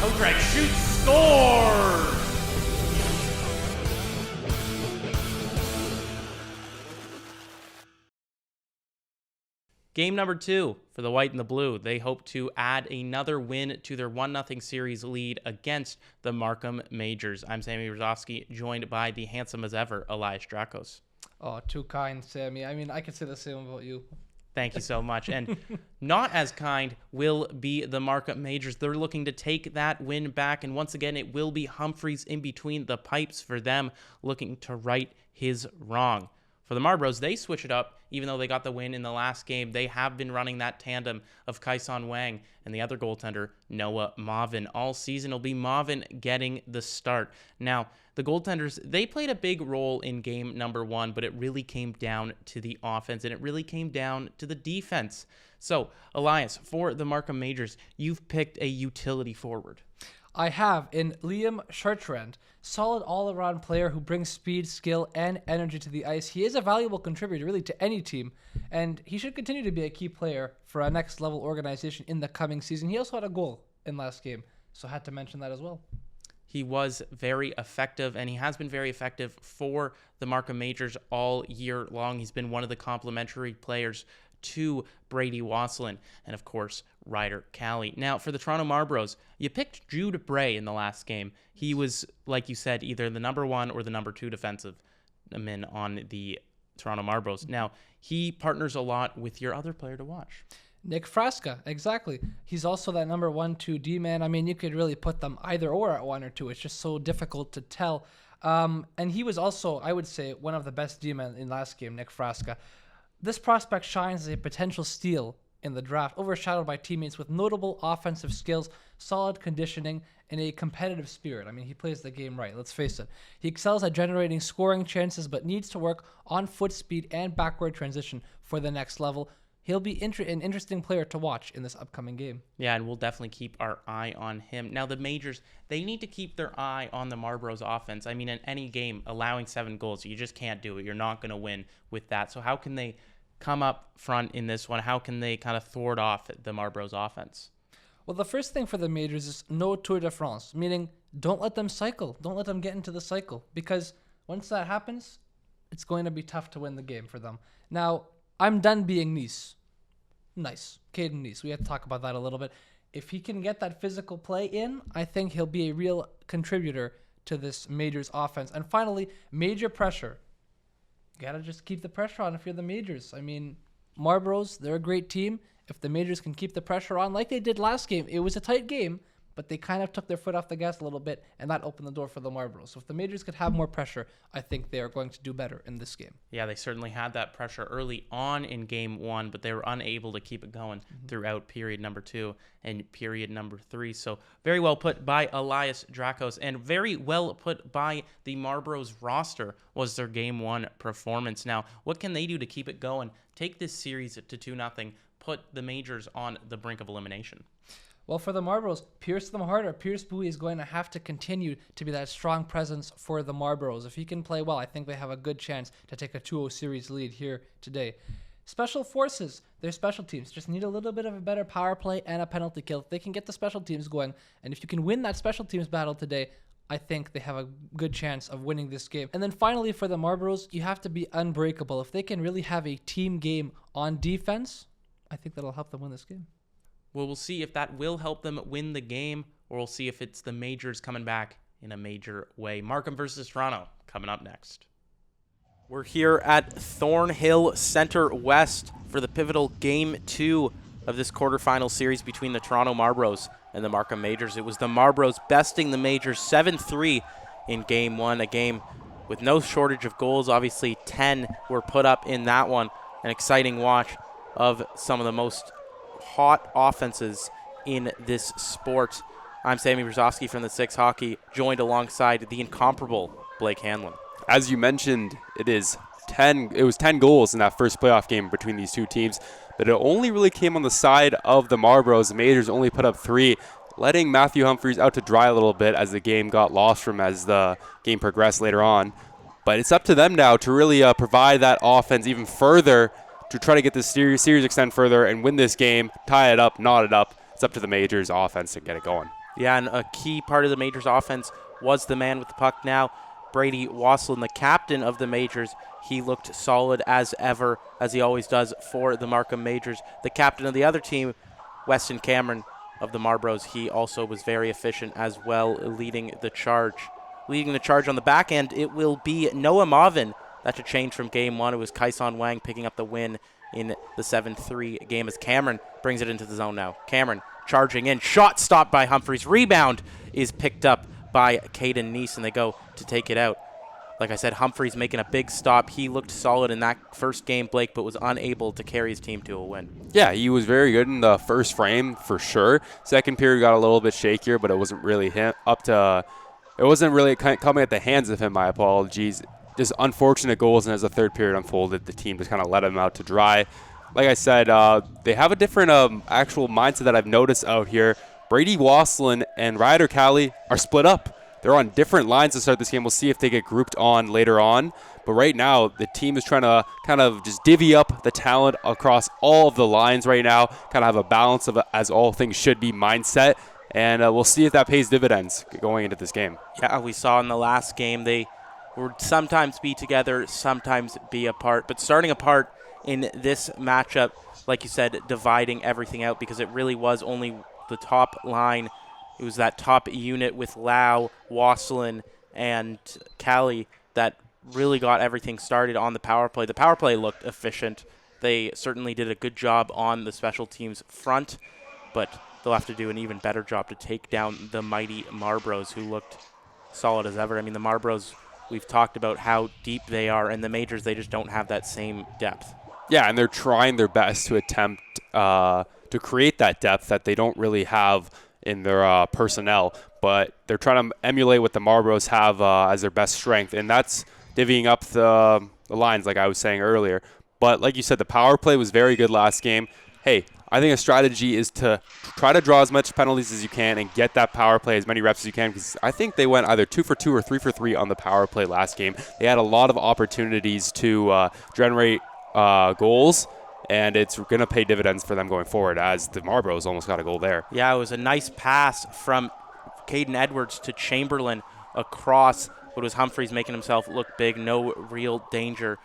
Outright shoot, scores! Game number 2 for the white and the blue. They hope to add another win to their 1-0 series lead against the Markham Majors. I'm Sammy Brzozowski, joined by the handsome as ever, Elias Drakos. Oh, too kind, Sammy. I mean, I could say the same about you. Thank you so much. And not as kind will be the Markham Majors. They're looking to take that win back. And once again, it will be Humphreys in between the pipes for them, looking to right his wrong. For the Marlboros, they switch it up. Even though they got the win in the last game, they have been running that tandem of Kaison Wang and the other goaltender, Noah Marvin. All season, it'll be Marvin getting the start. Now, the goaltenders, they played a big role in game number 1, but it really came down to the offense, and it really came down to the defense. So, Elias, for the Markham Majors, you've picked a utility forward. I have in Liam Chartrand, solid all-around player who brings speed, skill, and energy to the ice. He is a valuable contributor, really, to any team, and he should continue to be a key player for a next-level organization in the coming season. He also had a goal in last game, so I had to mention that as well. He was very effective, and he has been very effective for the Markham Majors all year long. He's been one of the complementary players to Brady Wasselin and, of course, Ryder Cali. Now, for the Toronto Marlboros, you picked Jude Bray in the last game. He was, like you said, either the number 1 or the number 2 defensive man on the Toronto Marlboros. Now, he partners a lot with your other player to watch. Nick Frasca, exactly. He's also that number 1-2 D-man. I mean, you could really put them either or at 1 or 2. It's just so difficult to tell. And he was also, I would say, one of the best D-men in last game, Nick Frasca. This prospect shines as a potential steal in the draft, overshadowed by teammates with notable offensive skills, solid conditioning, and a competitive spirit. I mean, he plays the game right, let's face it. He excels at generating scoring chances, but needs to work on foot speed and backward transition for the next level. He'll be an interesting player to watch in this upcoming game. Yeah, and we'll definitely keep our eye on him. Now, the Majors, they need to keep their eye on the Marlboros offense. I mean, in any game, allowing 7 goals, you just can't do it. You're not going to win with that. So how can they come up front in this one? How can they kind of thwart off the Marlboros offense? Well, the first thing for the Majors is no Tour de France, meaning don't let them cycle. Don't let them get into the cycle, because once that happens, it's going to be tough to win the game for them. Now, I'm done being Nice. Nice. Caden Nice. We have to talk about that a little bit. If he can get that physical play in, I think he'll be a real contributor to this Majors offense. And finally, major pressure. You got to just keep the pressure on if you're the Majors. I mean, Marlboros, they're a great team. If the Majors can keep the pressure on like they did last game, it was a tight game, but they kind of took their foot off the gas a little bit, and that opened the door for the Marlboros. So if the Majors could have more pressure, I think they are going to do better in this game. Yeah, they certainly had that pressure early on in game 1, but they were unable to keep it going throughout period number 2 and period number 3. So very well put by Elias Drakos, and very well put by the Marlboros roster was their game 1 performance. Now, what can they do to keep it going? Take this series to 2-0, put the Majors on the brink of elimination. Well, for the Marlboros, pierce them harder. Pierce Bowie is going to have to continue to be that strong presence for the Marlboros. If he can play well, I think they have a good chance to take a 2-0 series lead here today. Special forces, their special teams, just need a little bit of a better power play and a penalty kill. If they can get the special teams going, and if you can win that special teams battle today, I think they have a good chance of winning this game. And then finally, for the Marlboros, you have to be unbreakable. If they can really have a team game on defense, I think that'll help them win this game. Well, we'll see if that will help them win the game, or we'll see if it's the Majors coming back in a major way. Markham versus Toronto coming up next. We're here at Thornhill Center West for the pivotal Game 2 of this quarterfinal series between the Toronto Marlboros and the Markham Majors. It was the Marlboros besting the Majors 7-3 in Game 1, a game with no shortage of goals. Obviously, 10 were put up in that one. An exciting watch of some of the most hot offenses in this sport. I'm Sammy Brzozowski from the 6 Hockey, joined alongside the incomparable Blake Hanlon. As you mentioned, it was 10 goals in that first playoff game between these two teams, but it only really came on the side of the Marlboros. The Majors only put up 3, letting Matthew Humphreys out to dry a little bit as the game got lost from as the game progressed later on. But it's up to them now to really provide that offense even further to try to get this series extend further and win this game, tie it up, knot it up. It's up to the Majors offense to get it going. Yeah, and a key part of the Majors offense was the man with the puck now, Brady Wasselin, the captain of the Majors. He looked solid as ever, as he always does for the Markham Majors. The captain of the other team, Weston Cameron of the Marlboros, he also was very efficient as well, leading the charge. Leading the charge on the back end, it will be Noah Marvin. That's a change from game one. It was Kaison Wang picking up the win in the 7-3 game as Cameron brings it into the zone now. Cameron charging in. Shot stopped by Humphreys. Rebound is picked up by Caden Neese, and they go to take it out. Like I said, Humphreys making a big stop. He looked solid in that first game, Blake, but was unable to carry his team to a win. Yeah, he was very good in the first frame for sure. Second period got a little bit shakier, but it wasn't really it wasn't really coming at the hands of him, my apologies. Just unfortunate goals, and as the third period unfolded, the team just kind of let him out to dry. Like I said, they have a different actual mindset that I've noticed out here. Brady Wasselin and Ryder Cali are split up. They're on different lines to start this game. We'll see if they get grouped on later on. But right now, the team is trying to kind of just divvy up the talent across all of the lines right now, kind of have a balance of as all things should be mindset. And we'll see if that pays dividends going into this game. Yeah, we saw in the last game they would sometimes be together, sometimes be apart. But starting apart in this matchup, like you said, dividing everything out, because it really was only the top line. It was that top unit with Lau, Wasselin, and Cali that really got everything started on the power play. The power play looked efficient. They certainly did a good job on the special teams front, but they'll have to do an even better job to take down the mighty Marlboros, who looked solid as ever. I mean, the Marlboros, we've talked about how deep they are, and the Majors, they just don't have that same depth. Yeah, and they're trying their best to attempt to create that depth that they don't really have in their personnel, but they're trying to emulate what the Marlboros have as their best strength, and that's divvying up the lines, like I was saying earlier. But like you said, the power play was very good last game. Hey, I think a strategy is to try to draw as much penalties as you can and get that power play as many reps as you can, because I think they went either 2 for 2 or 3 for 3 on the power play last game. They had a lot of opportunities to generate goals, and it's going to pay dividends for them going forward, as the Marlboros almost got a goal there. Yeah, it was a nice pass from Caden Edwards to Chamberlain across what was Humphreys, making himself look big. No real danger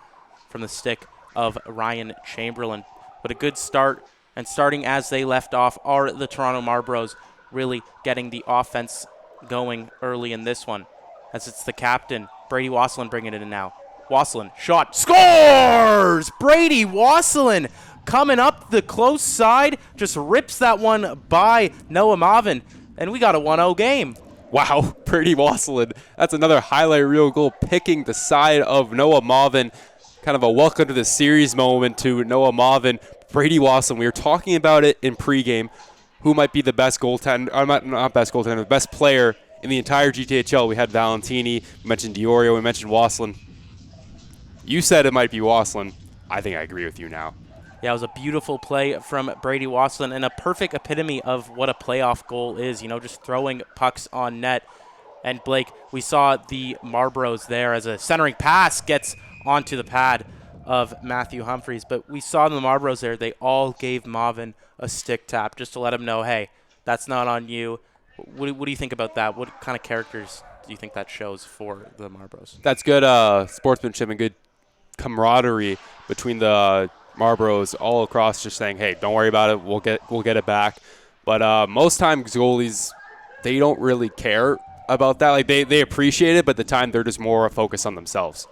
from the stick of Ryan Chamberlain. But a good start, and starting as they left off are the Toronto Marlboros, really getting the offense going early in this one, as it's the captain, Brady Wasselin, bringing it in now. Wasselin, shot, scores! Brady Wasselin coming up the close side, just rips that one by Noah Marvin, and we got a 1-0 game. Wow, Brady Wasselin. That's another highlight reel goal, picking the side of Noah Marvin. Kind of a welcome to the series moment to Noah Marvin. Brady Wasselin, we were talking about it in pregame, who might be the best goaltender, not best goaltender, the best player in the entire GTHL. We had Valentini, we mentioned Diorio, we mentioned Wasselin. You said it might be Wasselin. I think I agree with you now. Yeah, it was a beautiful play from Brady Wasselin and a perfect epitome of what a playoff goal is, just throwing pucks on net. And Blake, we saw the Marlboros there as a centering pass gets onto the pad of Matthew Humphreys, but we saw the Marlboros there. They all gave Marvin a stick tap just to let him know, hey, that's not on you. What do you think about that? What kind of characters do you think that shows for the Marlboros? That's good sportsmanship and good camaraderie between the Marlboros all across, just saying, hey, don't worry about it, we'll get it back. But most times goalies, they don't really care about that. Like they appreciate it, but at the time they're just more focused on themselves.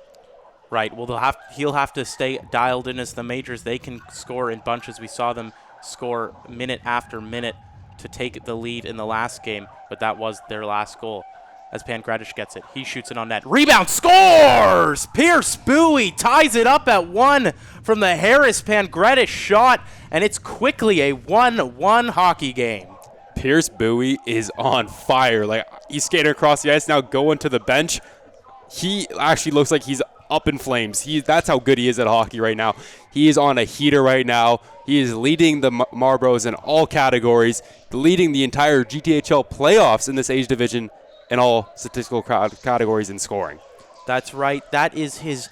Right. Well, he'll have to stay dialed in as the Majors. They can score in bunches. We saw them score minute after minute to take the lead in the last game, but that was their last goal. As Pangradish gets it, he shoots it on net. Rebound, scores! Pierce Bowie ties it up at 1 from the Harris Pangradish shot, and it's quickly a 1-1 hockey game. Pierce Bowie is on fire. Like, he's skating across the ice now, going to the bench. He actually looks like he's up in flames. That's how good he is at hockey right now. He is on a heater right now. He is leading the Marlboros in all categories, leading the entire GTHL playoffs in this age division in all statistical categories in scoring. That's right. That is his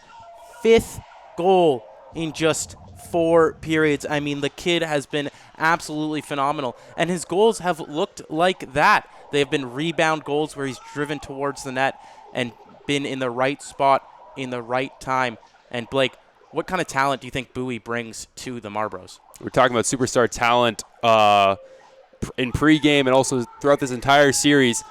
5th goal in just 4 periods. I mean, the kid has been absolutely phenomenal, and his goals have looked like that. They have been rebound goals where he's driven towards the net and been in the right spot in the right time. And Blake, what kind of talent do you think Bowie brings to the Marlboros? We're talking about superstar talent in pregame and also throughout this entire series.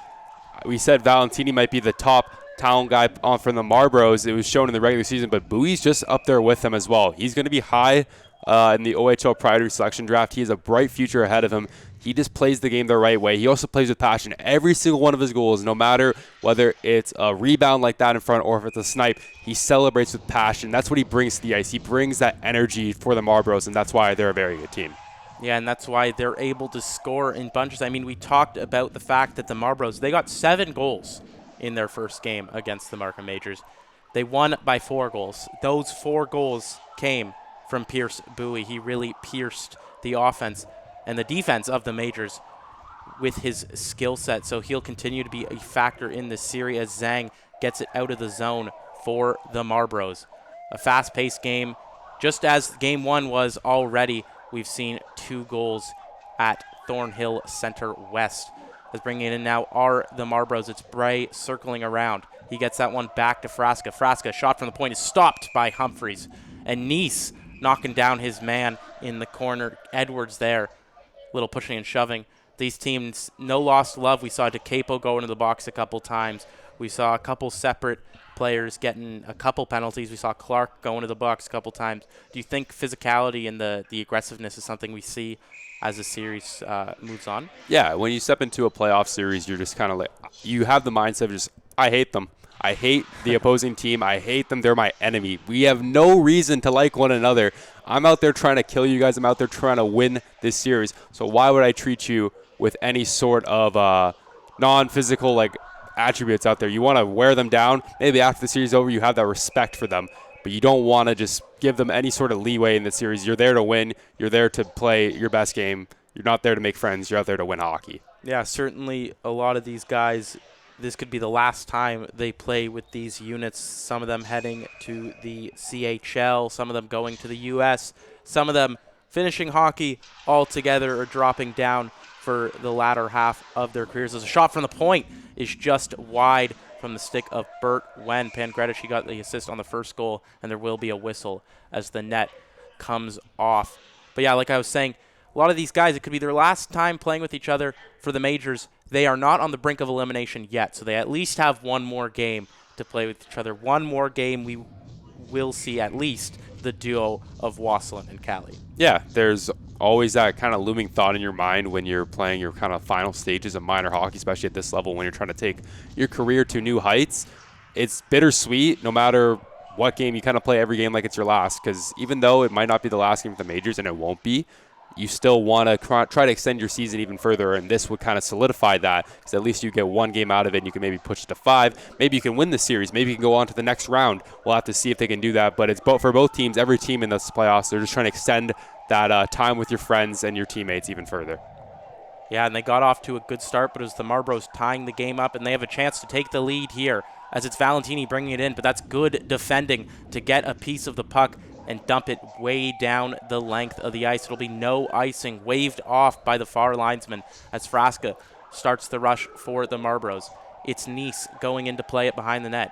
We said Valentini might be the top talent guy from the Marlboros. It was shown in the regular season, but Bowie's just up there with him as well. He's going to be high in the OHL priority selection draft. He has a bright future ahead of him. He just plays the game the right way. He also plays with passion. Every single one of his goals, no matter whether it's a rebound like that in front or if it's a snipe, he celebrates with passion. That's what he brings to the ice. He brings that energy for the Marlboros, and that's why they're a very good team. Yeah, and that's why they're able to score in bunches. I mean, we talked about the fact that the Marlboros, they got 7 goals in their first game against the Markham Majors. They won by 4 goals. Those 4 goals came from Pierce Bowie. He really pierced the offense and the defense of the Majors with his skill set. So he'll continue to be a factor in this series as Zhang gets it out of the zone for the Marlboros. A fast-paced game, just as game 1 was already. We've seen 2 goals at Thornhill Center West. As bringing it in now are the Marlboros. It's Bray circling around. He gets that one back to Frasca. Frasca, shot from the point, is stopped by Humphreys. And Nice knocking down his man in the corner. Edwards there, little pushing and shoving. These teams, no lost love. We saw DeCapo go into the box a couple times. We saw a couple separate players getting a couple penalties. We saw Clark go into the box a couple times. Do you think physicality and the aggressiveness is something we see as the series moves on? Yeah, when you step into a playoff series, you're just kind of like, you have the mindset of just, I hate them. I hate the opposing team. I hate them. They're my enemy. We have no reason to like one another. I'm out there trying to kill you guys. I'm out there trying to win this series. So why would I treat you with any sort of non-physical like attributes out there? You want to wear them down. Maybe after the series is over, you have that respect for them. But you don't want to just give them any sort of leeway in the series. You're there to win. You're there to play your best game. You're not there to make friends. You're out there to win hockey. Yeah, certainly a lot of these guys, this could be the last time they play with these units. Some of them heading to the CHL, some of them going to the U.S., some of them finishing hockey altogether or dropping down for the latter half of their careers. As a shot from the point is just wide from the stick of Bert Wen. Pangretish got the assist on the first goal, and there will be a whistle as the net comes off. But yeah, like I was saying, a lot of these guys, it could be their last time playing with each other for the Majors. They are not on the brink of elimination yet, so they at least have one more game to play with each other. One more game, we will see at least the duo of Wasselin and Callie. Yeah, there's always that kind of looming thought in your mind when you're playing your kind of final stages of minor hockey, especially at this level when you're trying to take your career to new heights. It's bittersweet no matter what game. You kind of play every game like it's your last, because even though it might not be the last game of the Majors, and it won't be, you still want to try to extend your season even further, and this would kind of solidify that, because at least you get one game out of it and you can maybe push it to 5. Maybe you can win the series. Maybe you can go on to the next round. We'll have to see if they can do that, but it's for both teams, every team in this playoffs, they're just trying to extend that time with your friends and your teammates even further. Yeah, and they got off to a good start, but it was the Marlboros tying the game up, and they have a chance to take the lead here as it's Valentini bringing it in, but that's good defending to get a piece of the puck and dump it way down the length of the ice. It'll be no icing, waved off by the far linesman as Frasca starts the rush for the Marlboros. It's Nice going in to play it behind the net.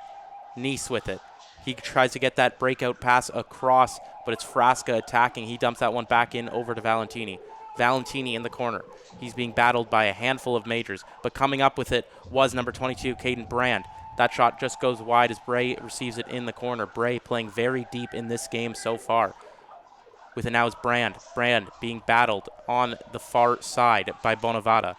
Nice with it. He tries to get that breakout pass across, but it's Frasca attacking. He dumps that one back in over to Valentini. Valentini in the corner. He's being battled by a handful of Majors, but coming up with it was number 22, Caden Brand. That shot just goes wide as Bray receives it in the corner. Bray playing very deep in this game so far. With it now is Brand. Brand being battled on the far side by Bonavada.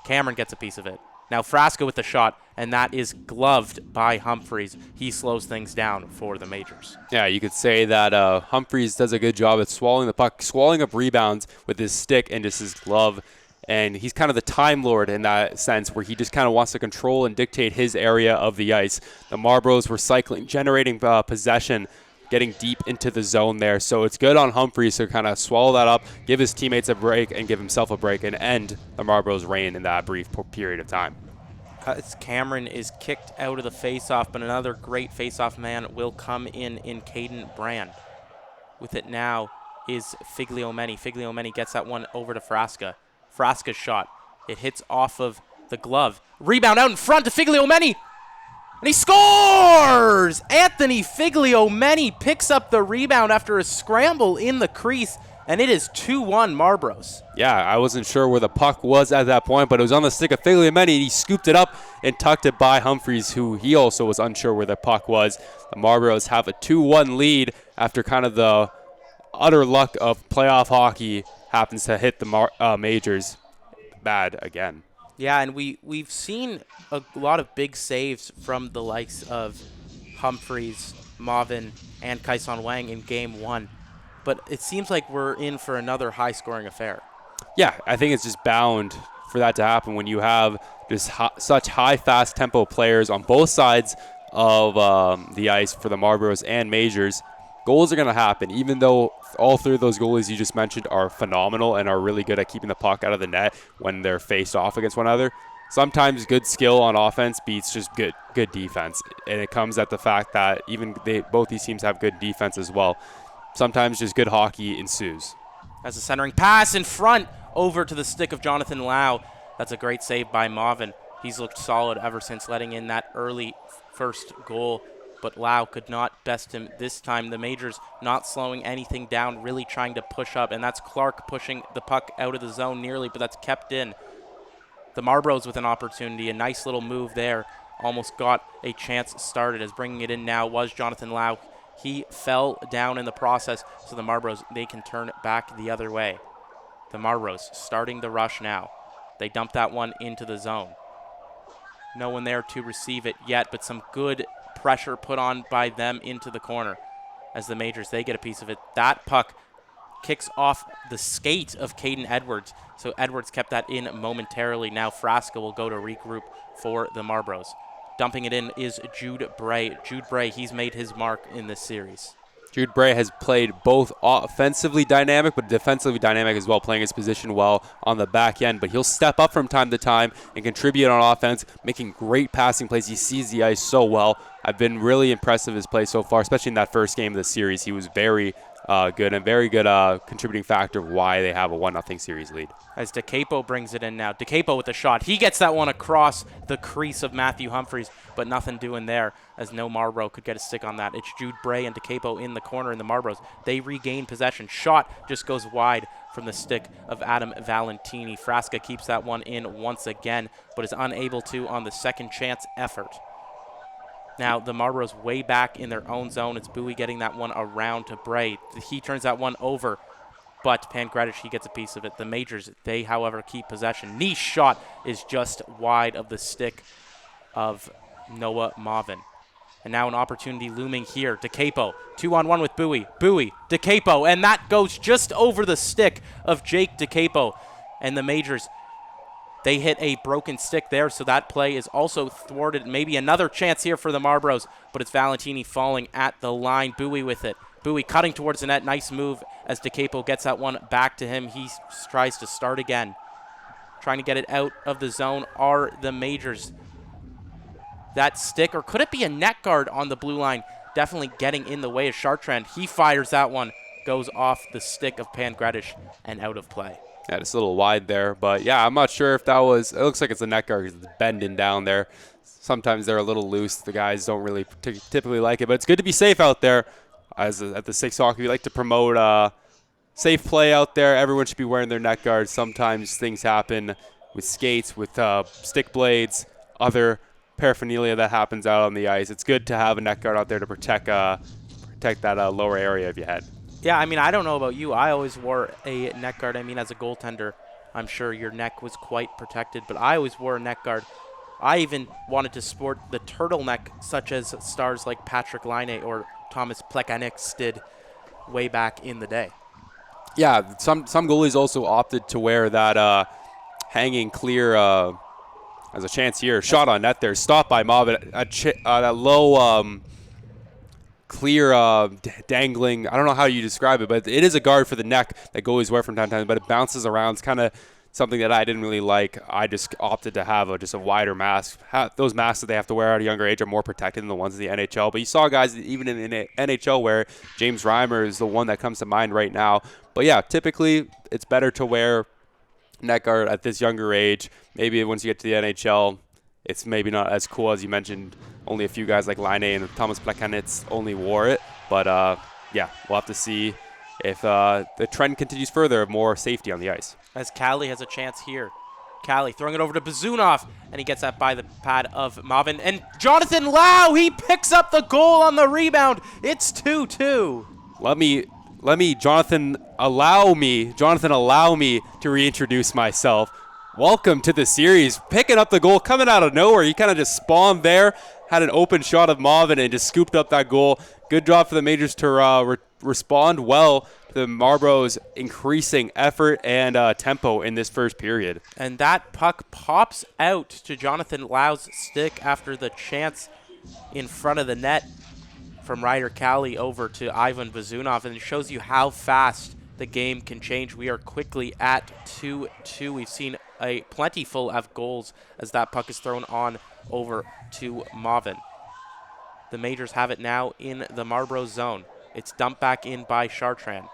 Cameron gets a piece of it. Now Frasca with the shot, and that is gloved by Humphreys. He slows things down for the Majors. Yeah, you could say that Humphreys does a good job at swallowing the puck, swallowing up rebounds with his stick and just his glove. And he's kind of the Time Lord in that sense, where he just kind of wants to control and dictate his area of the ice. The Marlboros were cycling, generating possession, getting deep into the zone there. So it's good on Humphreys to kind of swallow that up, give his teammates a break, and give himself a break, and end the Marlboros' reign in that brief period of time. As Cameron is kicked out of the faceoff, but another great faceoff man will come in Caden Brand. With it now is Figliomeni. Figliomeni gets that one over to Frasca. Frasca's shot. It hits off of The glove. Rebound out in front to Figliomeni. And he scores! Anthony Figliomeni picks up the rebound after a scramble in the crease, and it is 2-1 Marlboros. Yeah, I wasn't sure where the puck was at that point, but it was on the stick of Figliomeni. He scooped it up and tucked it by Humphreys, who he also was unsure where the puck was. The Marlboros have a 2-1 lead after kind of the utter luck of playoff hockey happens to hit the majors bad again. Yeah, and we've seen a lot of big saves from the likes of Humphreys, Mauvin, and Kaison Wang in Game 1. But it seems like we're in for another high-scoring affair. Yeah, I think it's just bound for that to happen when you have just such high, fast tempo players on both sides of the ice for the Marlboros and majors. Goals are going to happen, even though all three of those goalies you just mentioned are phenomenal and are really good at keeping the puck out of the net when they're faced off against one another. Sometimes good skill on offense beats just good defense, and it comes at the fact that even both these teams have good defense as well. Sometimes just good hockey ensues. As a centering pass in front over to the stick of Jonathan Lau. That's a great save by Mauvin. He's looked solid ever since letting in that early first goal. But Lau could not best him this time. The majors not slowing anything down, really trying to push up, and that's Clark pushing the puck out of the zone nearly, but that's kept in. The Marlboros with an opportunity, a nice little move there, almost got a chance started, as bringing it in now was Jonathan Lau. He fell down in the process, so the Marlboros, they can turn back the other way. The Marlboros starting the rush now. They dump that one into the zone. No one there to receive it yet, but some good pressure put on by them into the corner as the majors, they get a piece of it. That puck kicks off the skate of Caden Edwards, so Edwards kept that in momentarily. Now Frasca will go to regroup for the Marlboros. Dumping it in is Jude Bray. Jude Bray, he's made his mark in this series. Jude Bray has played both offensively dynamic but defensively dynamic as well, playing his position well on the back end. But he'll step up from time to time and contribute on offense, making great passing plays. He sees the ice so well. I've been really impressed with his play so far, especially in that first game of the series. He was very good and very good contributing factor of why they have a 1-0 series lead. As DeCapo brings it in now. DeCapo with a shot. He gets that one across the crease of Matthew Humphreys, but nothing doing there as no Marlboro could get a stick on that. It's Jude Bray and DeCapo in the corner in the Marlboros. They regain possession. Shot just goes wide from the stick of Adam Valentini. Frasca keeps that one in once again, but is unable to on the second chance effort. Now the Marlboros way back in their own zone. It's Bowie getting that one around to Bray. He turns that one over, but Pangradish, he gets a piece of it. The majors, they, however, keep possession. Niche shot is just wide of the stick of Noah Mauvin. And now an opportunity looming here. DeCapo, 2-on-1 with Bowie. Bowie, DeCapo, and that goes just over the stick of Jake DeCapo. And the majors, they hit a broken stick there, so that play is also thwarted. Maybe another chance here for the Marlboros, but it's Valentini falling at the line. Bowie with it. Bowie cutting towards the net. Nice move as DeCapo gets that one back to him. He tries to start again. Trying to get it out of the zone are the majors. That stick, or could it be a net guard on the blue line? Definitely getting in the way of Chartrand. He fires that one. Goes off the stick of Pangradish and out of play. Yeah, just a little wide there. But, yeah, I'm not sure if that was – it looks like it's a net guard because it's bending down there. Sometimes they're a little loose. The guys don't really typically like it. But it's good to be safe out there. At the 6 Hockey, we like to promote safe play out there. Everyone should be wearing their net guards. Sometimes things happen with skates, with stick blades, other paraphernalia that happens out on the ice. It's good to have a net guard out there to protect that lower area of your head. Yeah, I mean, I don't know about you. I always wore a neck guard. I mean, as a goaltender, I'm sure your neck was quite protected, but I always wore a neck guard. I even wanted to sport the turtleneck, such as stars like Patrick Laine or Thomas Plekanec did way back in the day. Yeah, some goalies also opted to wear that hanging clear as a chance here. Shot on net there. Stopped by Mauvin. That low clear dangling. I don't know how you describe it, but it is a guard for the neck that goalies wear from time to time, but it bounces around. It's kind of something that I didn't really like. I just opted to have just a wider mask. Those masks that they have to wear at a younger age are more protected than the ones in the NHL. But you saw guys even in the NHL wear it. James Reimer is the one that comes to mind right now. But yeah, typically it's better to wear net guard at this younger age. Maybe once you get to the NHL, it's maybe not as cool as you mentioned. Only a few guys like Laine and Thomas Plekanec only wore it. But, yeah, we'll have to see if the trend continues further of more safety on the ice. As Callie has a chance here. Callie throwing it over to Bazunov, and he gets that by the pad of Marvin. And Jonathan Lau, he picks up the goal on the rebound. It's 2-2. Jonathan, allow me to reintroduce myself. Welcome to the series. Picking up the goal, coming out of nowhere. He kind of just spawned there, had an open shot of Marvin, and just scooped up that goal. Good job for the Majors to respond well to the Marlboros' increasing effort and tempo in this first period. And that puck pops out to Jonathan Lau's stick after the chance in front of the net from Ryder Callie over to Ivan Bazunov, and it shows you how fast the game can change. We are quickly at 2-2. We've seen a plentiful of goals as that puck is thrown on over to Marvin. The Majors have it now in the Marlboro zone. It's dumped back in by Chartrand.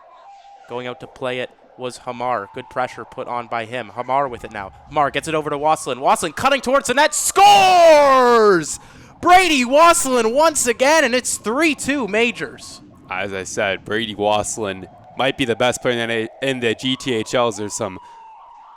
Going out to play it was Hamar. Good pressure put on by him. Hamar with it now. Hamar gets it over to Wasselin. Wasselin cutting towards the net. Scores! Brady Wasselin once again, and it's 3-2 Majors. As I said, Brady Wasselin might be the best player in the GTHLs. There's some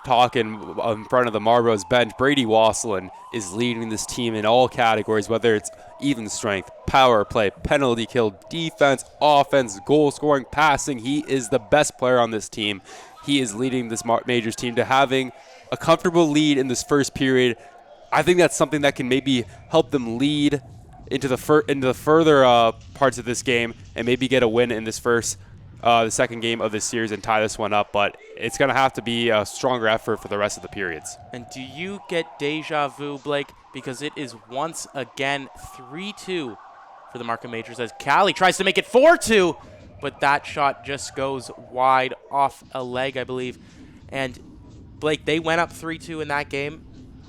talk in front of the Marlboros bench. Brady Wasselin is leading this team in all categories, whether it's even strength, power play, penalty kill, defense, offense, goal scoring, passing. He is the best player on this team. He is leading this Majors team to having a comfortable lead in this first period. I think that's something that can maybe help them lead into the further parts of this game and maybe get a win in this the second game of this series and tie this one up. But it's going to have to be a stronger effort for the rest of the periods. And do you get deja vu, Blake? Because it is once again 3-2 for the Markham Majors as Callie tries to make it 4-2, but that shot just goes wide off a leg, I believe. And Blake, they went up 3-2 in that game,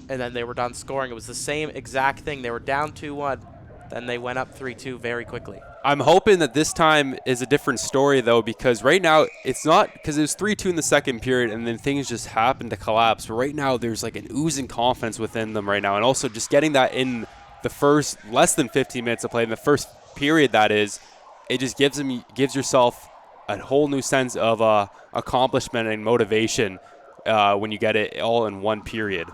and then they were done scoring. It was the same exact thing. They were down 2-1, then they went up 3-2 very quickly. I'm hoping that this time is a different story, though, because right now it's not, because it was 3-2 in the second period, and then things just happened to collapse. But right now there's like an oozing confidence within them right now, and also just getting that in the first less than 15 minutes of play, in the first period that is, it just gives yourself a whole new sense of accomplishment and motivation when you get it all in one period.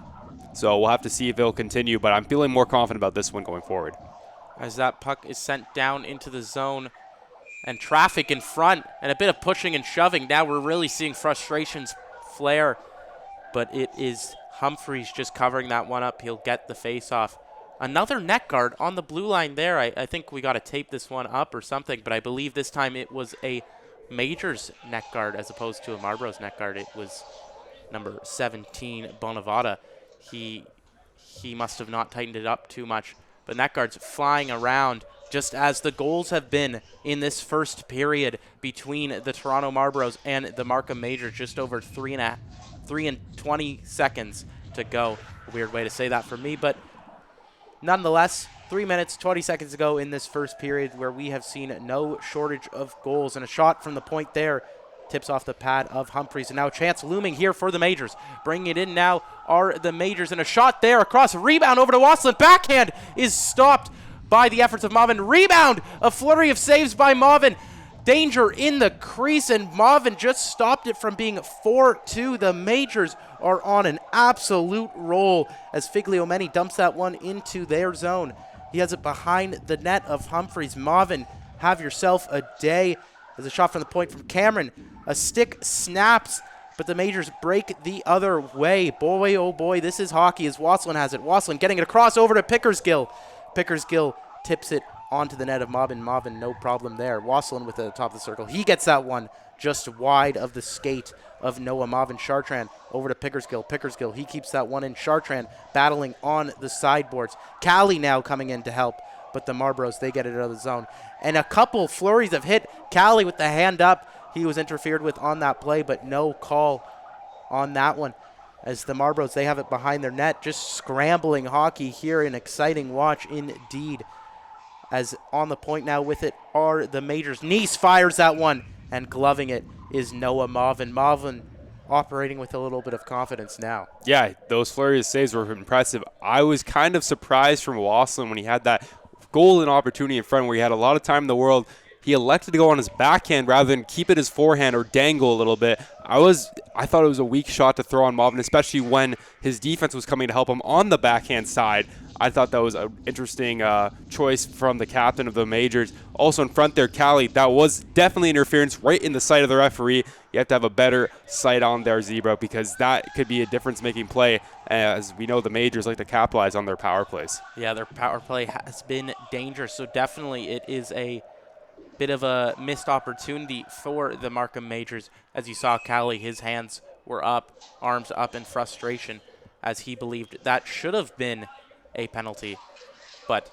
So we'll have to see if it'll continue, but I'm feeling more confident about this one going forward. As that puck is sent down into the zone and traffic in front and a bit of pushing and shoving. Now we're really seeing frustrations flare, but it is Humphreys just covering that one up. He'll get the face-off. Another net guard on the blue line there. I think we got to tape this one up or something, but I believe this time it was a Majors net guard as opposed to a Marlboros net guard. It was number 17, Bonavada. He must have not tightened it up too much. But net guard's flying around just as the goals have been in this first period between the Toronto Marlboros and the Markham Majors. Just over 3 and 20 seconds to go. A weird way to say that for me, but nonetheless, 3 minutes, 20 seconds to go in this first period where we have seen no shortage of goals. And a shot from the point there tips off the pad of Humphreys. And now a chance looming here for the Majors. Bringing it in now are the Majors. And a shot there across. Rebound over to Wasselin. Backhand is stopped by the efforts of Marvin. Rebound. A flurry of saves by Marvin. Danger in the crease. And Marvin just stopped it from being 4-2. The Majors are on an absolute roll as Figliomeni dumps that one into their zone. He has it behind the net of Humphreys. Marvin, have yourself a day. There's a shot from the point from Cameron. A stick snaps, but the Majors break the other way. Boy, oh boy, this is hockey as Wasselin has it. Wasselin getting it across over to Pickersgill. Pickersgill tips it onto the net of Marvin. Marvin, no problem there. Wasselin with the top of the circle. He gets that one just wide of the skate of Noah Marvin. Chartrand over to Pickersgill. Pickersgill, he keeps that one in. Chartrand battling on the sideboards. Callie now coming in to help, but the Marlboros, they get it out of the zone. And a couple flurries of hit. Callie with the hand up. He was interfered with on that play, but no call on that one. As the Marlboros, they have it behind their net. Just scrambling hockey here. An exciting watch indeed. As on the point now with it are the Majors. Nice fires that one, and gloving it is Noah Marvin. Marvin operating with a little bit of confidence now. Yeah, those flurry of saves were impressive. I was kind of surprised from Wasselin when he had that golden opportunity in front where he had a lot of time in the world. He elected to go on his backhand rather than keep it his forehand or dangle a little bit. I thought it was a weak shot to throw on Marvin, especially when his defense was coming to help him on the backhand side. I thought that was an interesting choice from the captain of the Majors. Also in front there, Callie, that was definitely interference right in the sight of the referee. You have to have a better sight on there, Zebra, because that could be a difference-making play. As we know, the Majors like to capitalize on their power plays. Yeah, their power play has been dangerous, so definitely it is a bit of a missed opportunity for the Markham Majors. As you saw, Callie, his hands were up, arms up in frustration, as he believed that should have been a penalty. But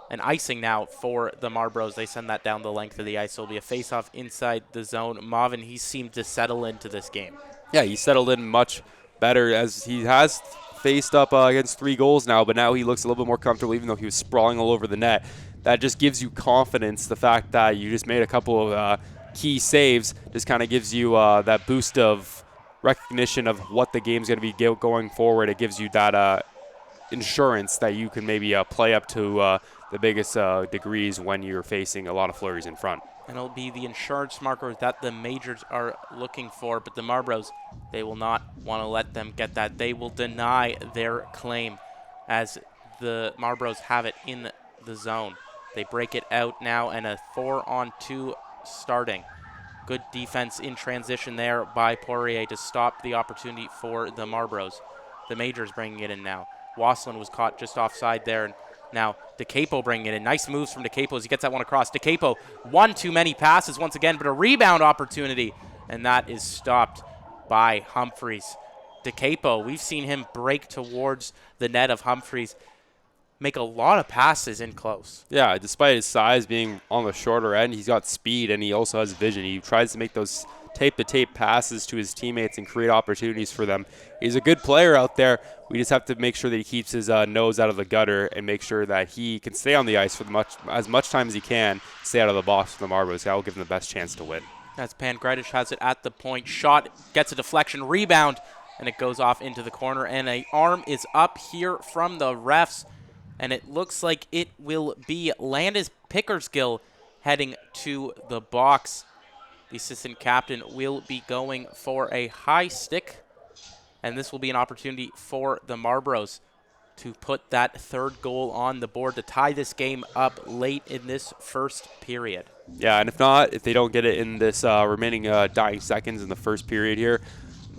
an icing now for the Marlboros. They send that down the length of the ice. It'll be a face-off inside the zone. Marvin, he seemed to settle into this game. Yeah, he settled in much better as he has faced up against 3 goals now, but now he looks a little bit more comfortable even though he was sprawling all over the net. That just gives you confidence. The fact that you just made a couple of key saves just kind of gives you that boost of recognition of what the game's going to be going forward. It gives you that insurance that you can maybe play up to the biggest degrees when you're facing a lot of flurries in front. And it'll be the insurance marker that the Majors are looking for, but the Marlboros, they will not want to let them get that. They will deny their claim as the Marlboros have it in the zone. They break it out now, and a 4-on-2 starting. Good defense in transition there by Poirier to stop the opportunity for the Marlboros. The Majors bringing it in now. Wasselin was caught just offside there, and now DeCapo bringing it in. Nice moves from DeCapo as he gets that one across. DeCapo, one too many passes once again, but a rebound opportunity, and that is stopped by Humphreys. DeCapo, we've seen him break towards the net of Humphreys, make a lot of passes in close. Yeah, despite his size being on the shorter end, he's got speed and he also has vision. He tries to make those tape-to-tape passes to his teammates and create opportunities for them. He's a good player out there. We just have to make sure that he keeps his nose out of the gutter and make sure that he can stay on the ice for as much time as he can, stay out of the box for the Marlboros. That will give him the best chance to win. As Pangradich has it at the point. Shot, gets a deflection, rebound, and it goes off into the corner. And an arm is up here from the refs. And it looks like it will be Landis Pickersgill heading to the box. The assistant captain will be going for a high stick. And this will be an opportunity for the Marlboros to put that third goal on the board to tie this game up late in this first period. Yeah, and if they don't get it in this remaining dying seconds in the first period here,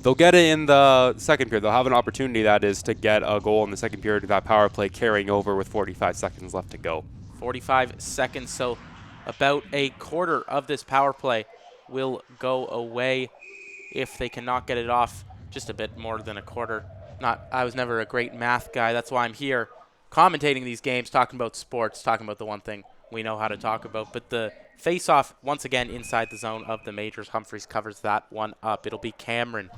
they'll get it in the second period. They'll have an opportunity, that is, to get a goal in the second period with that power play carrying over with 45 seconds left to go. 45 seconds, so about a quarter of this power play will go away if they cannot get it off. Just a bit more than a quarter. I was never a great math guy. That's why I'm here commentating these games, talking about sports, talking about the one thing we know how to talk about. But the face-off, once again, inside the zone of the Majors. Humphreys covers that one up. It'll be Cameron.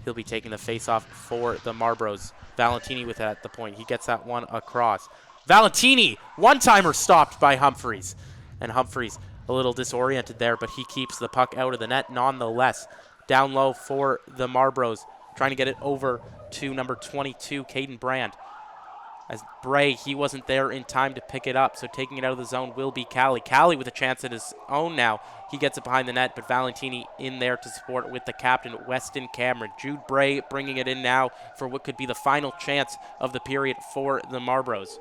He'll be taking the face-off for the Marlboros. Valentini with it at the point. He gets that one across. Valentini, one-timer stopped by Humphreys. And Humphreys a little disoriented there, but he keeps the puck out of the net nonetheless. Down low for the Marlboros, trying to get it over to number 22, Caden Brand. As Bray, he wasn't there in time to pick it up, so taking it out of the zone will be Callie. Callie with a chance at his own now. He gets it behind the net, but Valentini in there to support with the captain, Weston Cameron. Jude Bray bringing it in now for what could be the final chance of the period for the Marlboros.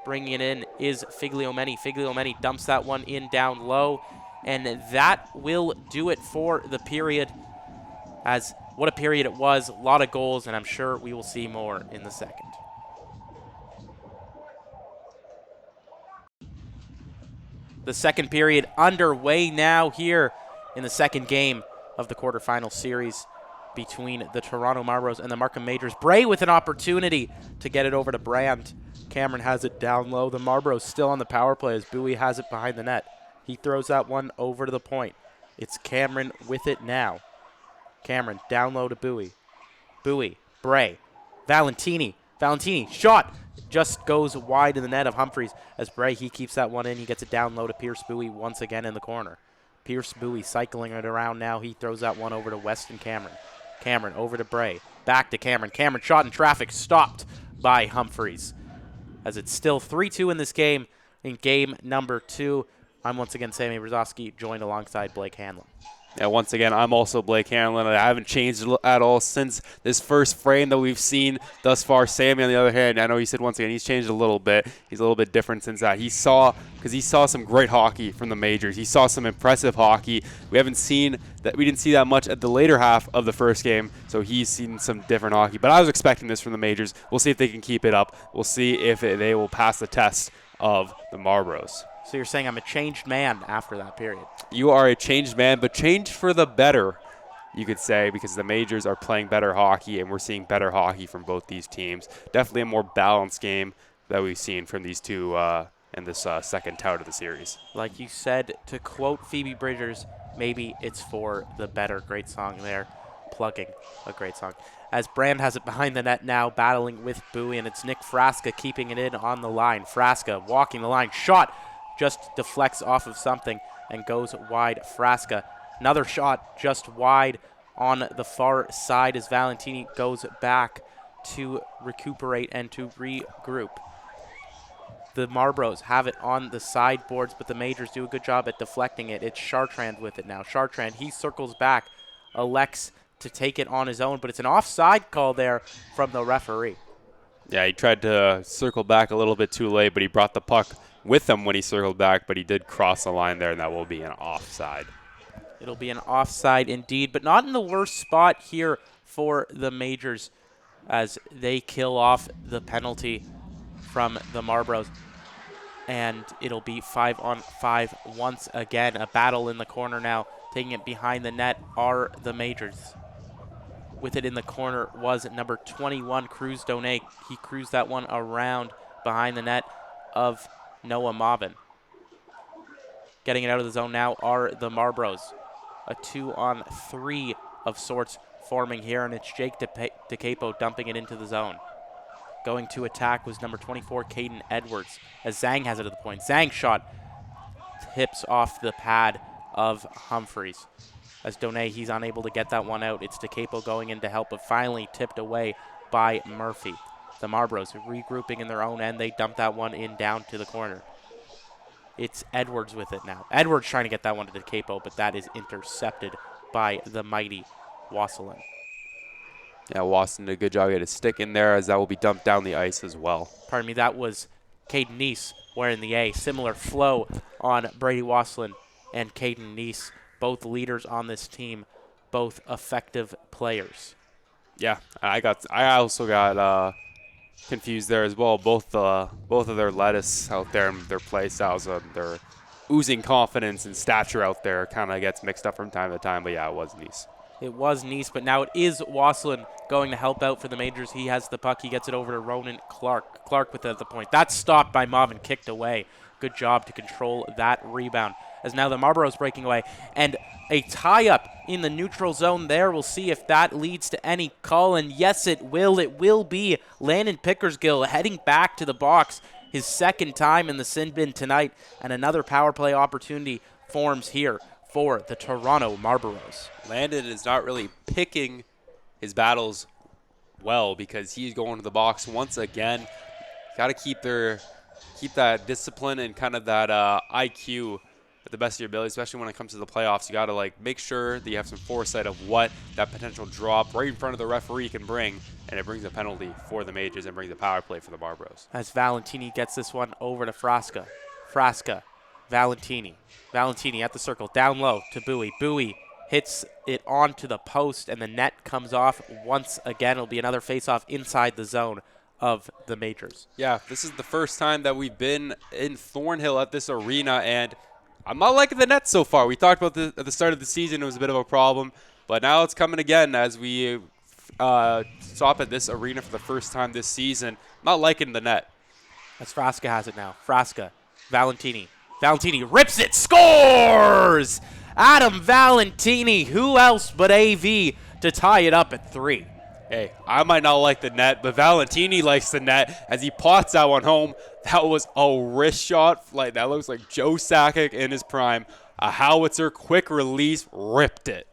Bringing it in is Figliomeni. Figliomeni dumps that one in down low, and that will do it for the period. As what a period it was, a lot of goals, and I'm sure we will see more in the second. The second period underway now here in the second game of the quarterfinal series between the Toronto Marlboros and the Markham Majors. Bray with an opportunity to get it over to Brand. Cameron has it down low. The Marlboros still on the power play as Bowie has it behind the net. He throws that one over to the point. It's Cameron with it now. Cameron down low to Bowie. Bowie, Bray, Valentini. Valentini, shot. Just goes wide in the net of Humphreys as Bray, he keeps that one in. He gets it down low to Pierce Bowie once again in the corner. Pierce Bowie cycling it around now. He throws that one over to Weston Cameron. Cameron over to Bray. Back to Cameron. Cameron shot in traffic, stopped by Humphreys. As it's still 3-2 in this game, in game number 2. I'm once again Sammy Brzezowski, joined alongside Blake Hanlon. Yeah, once again, I'm also Blake Hanlon. I haven't changed at all since this first frame that we've seen thus far. Sammy, on the other hand, I know he said once again he's changed a little bit. He's a little bit different since that. He saw some great hockey from the majors. He saw some impressive hockey. We didn't see that much at the later half of the first game, so he's seen some different hockey. But I was expecting this from the majors. We'll see if they can keep it up. We'll see if they will pass the test of the Marlboros. So you're saying I'm a changed man after that period? You are a changed man, but changed for the better, you could say, because the majors are playing better hockey, and we're seeing better hockey from both these teams. Definitely a more balanced game that we've seen from these two in this second tout of the series. Like you said, to quote Phoebe Bridgers, maybe it's for the better. Great song there, plugging a great song. As Brand has it behind the net now, battling with Bowie, and it's Nick Frasca keeping it in on the line. Frasca walking the line, shot, just deflects off of something and goes wide. Frasca, another shot just wide on the far side as Valentini goes back to recuperate and to regroup. The Marlboros have it on the sideboards, but the majors do a good job at deflecting it. It's Chartrand with it now. Chartrand, he circles back, elects to take it on his own, but it's an offside call there from the referee. Yeah, he tried to circle back a little bit too late, but he brought the puck with him when he circled back, but he did cross the line there, and that will be an offside. It'll be an offside indeed, but not in the worst spot here for the majors as they kill off the penalty from the Marlboros. And it'll be 5-on-5 once again. A battle in the corner now. Taking it behind the net are the majors. With it in the corner was number 21, Cruz Donate. He cruised that one around behind the net of Noah Maubin. Getting it out of the zone now are the Marlboros. A 2-on-3 of sorts forming here, and it's Jake DeCapo dumping it into the zone. Going to attack was number 24, Caden Edwards, as Zhang has it at the point. Zhang shot tips off the pad of Humphreys. As Donay, he's unable to get that one out. It's DeCapo going in to help, but finally tipped away by Murphy. The Marlboros regrouping in their own end. They dump that one in down to the corner. It's Edwards with it now. Edwards trying to get that one to DeCapo, but that is intercepted by the mighty Wasselin. Yeah, Wasson did a good job. He had a stick in there as that will be dumped down the ice as well. Pardon me, that was Caden Neese wearing the A. Similar flow on Brady Wasselin and Caden Neese, both leaders on this team, both effective players. Yeah, I also got confused there as well. Both of their lettuce out there and their play styles, their oozing confidence and stature out there kind of gets mixed up from time to time. But yeah, it was Neese. It was Neese, but now it is Wasselin going to help out for the majors. He has the puck. He gets it over to Ronan Clark. Clark with it at the point. That's stopped by Marvin, kicked away. Good job to control that rebound. As now the Marlboros breaking away. And a tie-up in the neutral zone there. We'll see if that leads to any call. And yes, it will. It will be Landon Pickersgill heading back to the box. His second time in the sin bin tonight. And another power play opportunity forms here for the Toronto Marlboros. Landon is not really picking his battles well because he's going to the box once again. Got to keep that discipline and kind of that IQ at the best of your ability, especially when it comes to the playoffs. You got to make sure that you have some foresight of what that potential drop right in front of the referee can bring, and it brings a penalty for the majors and brings a power play for the Marlboros. As Valentini gets this one over to Frasca. Frasca, Valentini at the circle, down low to Bowie. Bowie hits it onto the post, and the net comes off once again. It'll be another face-off inside the zone of the majors. Yeah, this is the first time that we've been in Thornhill at this arena, and I'm not liking the net so far. We talked about this at the start of the season. It was a bit of a problem, but now it's coming again as we stop at this arena for the first time this season. Not liking the net. As Frasca has it now. Frasca, Valentini rips it, scores! Adam Valentini, who else but AV to tie it up at 3. Hey, I might not like the net, but Valentini likes the net as he pots that one home. That was a wrist shot. That looks like Joe Sakic in his prime. A howitzer, quick release, ripped it.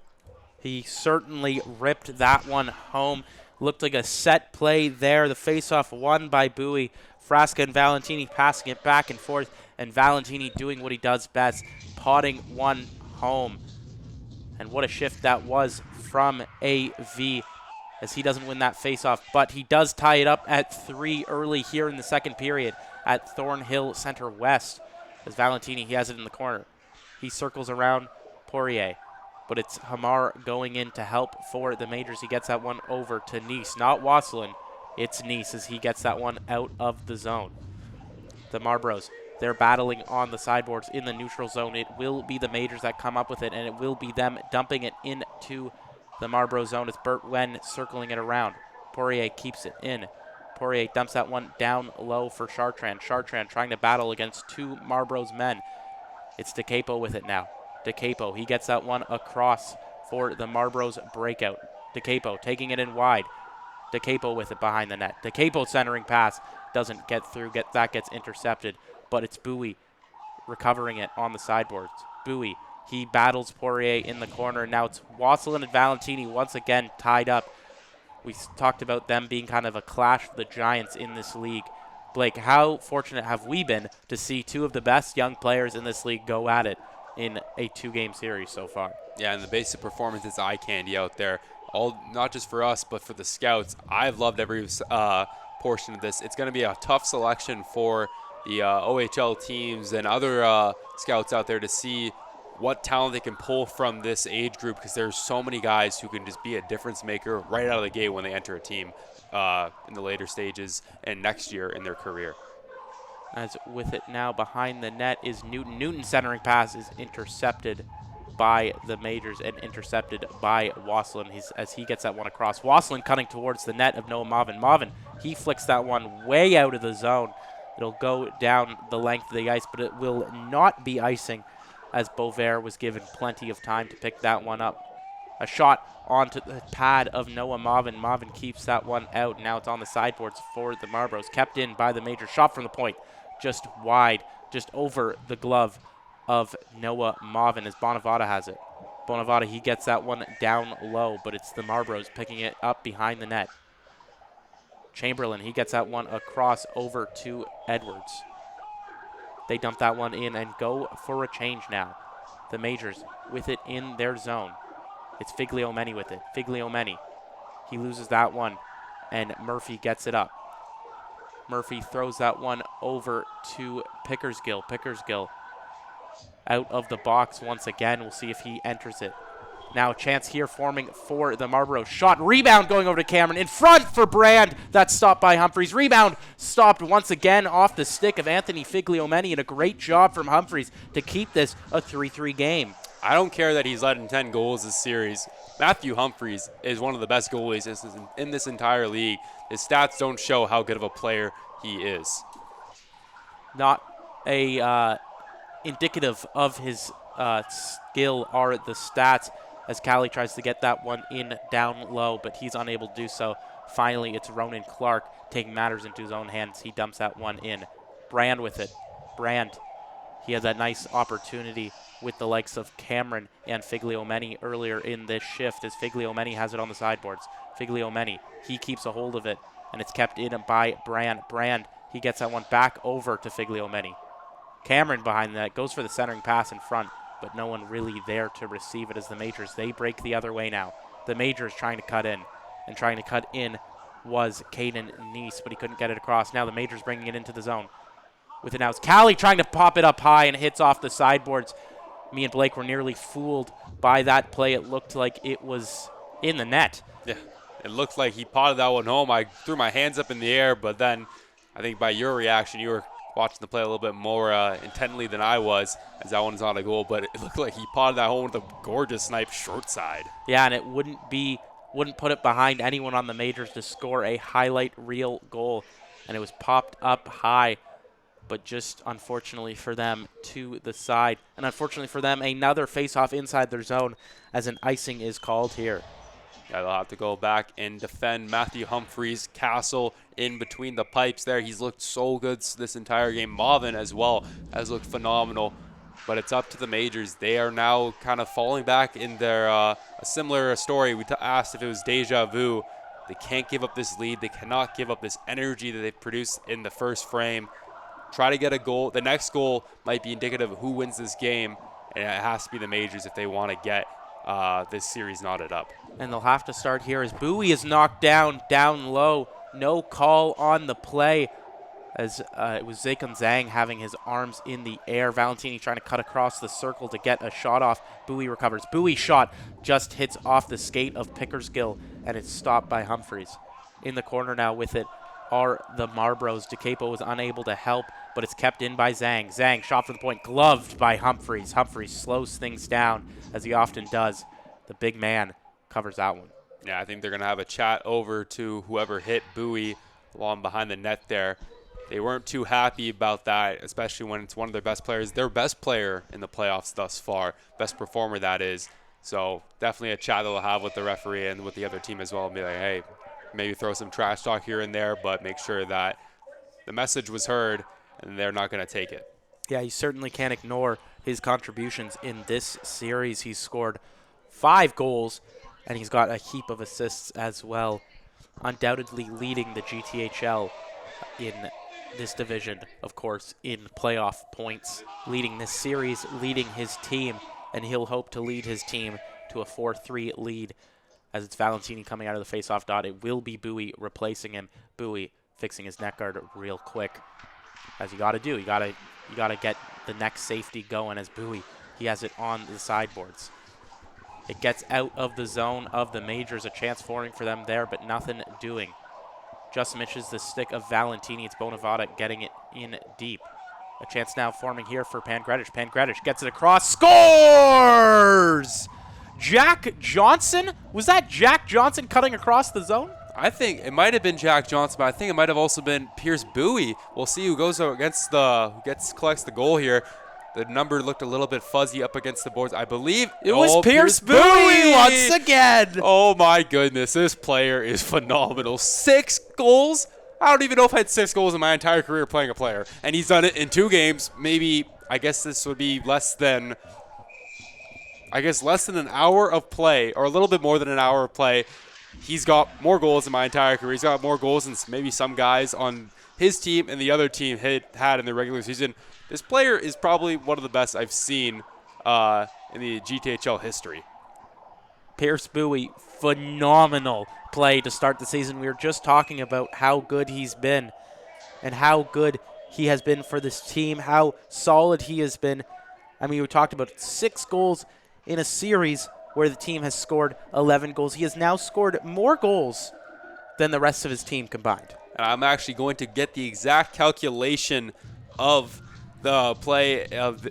He certainly ripped that one home. Looked like a set play there. The faceoff won by Bowie. Frasca and Valentini passing it back and forth, and Valentini doing what he does best, potting one home. And what a shift that was from AV, as he doesn't win that faceoff, but he does tie it up at 3 early here in the second period at Thornhill Center West. As Valentini, he has it in the corner. He circles around Poirier, but it's Hamar going in to help for the Majors. He gets that one over to Nice, not Wasselin. It's Nice as he gets that one out of the zone. The Marlboros, they're battling on the sideboards in the neutral zone. It will be the Majors that come up with it, and it will be them dumping it into the Marlboro zone. It's Bert Wen circling it around. Poirier keeps it in. Poirier dumps that one down low for Chartrand. Chartrand trying to battle against 2 Marlboro's men. It's DeCapo with it now. DeCapo, he gets that one across for the Marlboro's breakout. DeCapo taking it in wide. DeCapo with it behind the net. DeCapo centering pass doesn't get through. That gets intercepted, but it's Bowie recovering it on the sideboards. Bowie, he battles Poirier in the corner. Now it's Wasselin and Valentini once again tied up. We talked about them being kind of a clash of the giants in this league. Blake, how fortunate have we been to see 2 of the best young players in this league go at it in a 2-game series so far? Yeah, and the basic performance is eye candy out there. All not just for us, but for the scouts. I've loved every portion of this. It's going to be a tough selection for the OHL teams and other scouts out there to see what talent they can pull from this age group, because there's so many guys who can just be a difference maker right out of the gate when they enter a team in the later stages and next year in their career. As with it now behind the net is Newton. Newton's centering pass is intercepted by the Majors and intercepted by Wasselin as he gets that one across. Wasselin cutting towards the net of Noah Marvin. Marvin, he flicks that one way out of the zone. It'll go down the length of the ice, but it will not be icing, as Bovair was given plenty of time to pick that one up. A shot onto the pad of Noah Marvin. Marvin keeps that one out. Now it's on the sideboards for the Marlboros. Kept in by the Major. Shot from the point. Just wide, just over the glove of Noah Marvin as Bonavada has it. Bonavada, he gets that one down low, but it's the Marlboros picking it up behind the net. Chamberlain, he gets that one across over to Edwards. They dump that one in and go for a change now. The Majors with it in their zone. It's Figliomeni with it. Figliomeni, he loses that one, and Murphy gets it up. Murphy throws that one over to Pickersgill. Pickersgill out of the box once again. We'll see if he enters it. Now a chance here forming for the Marlboro. Shot, rebound going over to Cameron. In front for Brand. That's stopped by Humphreys. Rebound stopped once again off the stick of Anthony Figliomeni, and a great job from Humphreys to keep this a 3-3 game. I don't care that he's led in 10 goals this series. Matthew Humphreys is one of the best goalies in this entire league. His stats don't show how good of a player he is. Not a indicative of his skill are the stats, as Callie tries to get that one in down low, but he's unable to do so. Finally, it's Ronan Clark taking matters into his own hands. He dumps that one in. Brand with it. Brand, he has that nice opportunity with the likes of Cameron and Figliomeni earlier in this shift, as Figliomeni has it on the sideboards. Figliomeni, he keeps a hold of it, and it's kept in by Brand. Brand, he gets that one back over to Figliomeni. Cameron behind that goes for the centering pass in front, but no one really there to receive it, as the Majors, they break the other way now. The Majors trying to cut in, and trying to cut in was Caden Neese, but he couldn't get it across. Now the Majors bringing it into the zone. With it now, it's Callie trying to pop it up high, and hits off the sideboards. Me and Blake were nearly fooled by that play. It looked like it was in the net. Yeah, it looked like he potted that one home. I threw my hands up in the air, but then I think by your reaction, you were watching the play a little bit more intently than I was, as that one's not a goal, but it looked like he potted that home with a gorgeous snipe short side. Yeah, and it wouldn't put it behind anyone on the Majors to score a highlight reel goal, and it was popped up high, but just unfortunately for them to the side, and unfortunately for them another face-off inside their zone, as an icing is called here. Yeah, they'll have to go back and defend Matthew Humphreys. Castle in between the pipes there. He's looked so good this entire game. Marvin as well has looked phenomenal. but it's up to the Majors. They are now kind of falling back in their a similar story. We asked if it was deja vu. They can't give up this lead. They cannot give up this energy that they've produced in the first frame. Try to get a goal. The next goal might be indicative of who wins this game, and it has to be the Majors if they want to get this series knotted up. And they'll have to start here as Bowie is knocked down low. No call on the play as it was Zaycon Zhang having his arms in the air. Valentini trying to cut across the circle to get a shot off. Bowie recovers. Bowie shot just hits off the skate of Pickersgill, and it's stopped by Humphreys. In the corner now with it are the Marlboros. DeCapo was unable to help, but it's kept in by Zhang. Zhang shot for the point, gloved by Humphreys. Humphreys slows things down, as he often does. The big man covers that one. Yeah, I think they're going to have a chat over to whoever hit Bowie along behind the net there. They weren't too happy about that, especially when it's one of their best players. Their best player in the playoffs thus far, best performer that is. So definitely a chat they'll have with the referee and with the other team as well, and be like, hey, maybe throw some trash talk here and there, but make sure that the message was heard and they're not going to take it. Yeah, you certainly can't ignore his contributions in this series. He's scored 5 goals, and he's got a heap of assists as well. Undoubtedly leading the GTHL in this division, of course, in playoff points, leading this series, leading his team, and he'll hope to lead his team to a 4-3 lead as it's Valentini coming out of the face-off dot. It will be Bowie replacing him. Bowie fixing his net guard real quick, as you got to do. You got to get the next safety going as Bowie. He has it on the sideboards. It gets out of the zone of the Majors. A chance forming for them there, but nothing doing. Just misses the stick of Valentini. It's Bonavada getting it in deep. A chance now forming here for Pangredic. Pangredic gets it across. Scores! Jack Johnson? Was that Jack Johnson cutting across the zone? I think it might have been Jack Johnson, but I think it might have also been Pierce Bowie. We'll see who goes against collects the goal here. The number looked a little bit fuzzy up against the boards. I believe it was Pierce Bowie once again. Oh my goodness, this player is phenomenal. 6 goals? I don't even know if I had 6 goals in my entire career playing a player. And he's done it in 2 games. Maybe, I guess this would be less than an hour of play, or a little bit more than an hour of play. He's got more goals in my entire career. He's got more goals than maybe some guys on his team and the other team had in the regular season. This player is probably one of the best I've seen in the GTHL history. Pierce Bowie, phenomenal play to start the season. We were just talking about how good he's been and how good he has been for this team, how solid he has been. I mean, we talked about 6 goals in a series where the team has scored 11 goals. He has now scored more goals than the rest of his team combined. And I'm actually going to get the exact calculation of the play of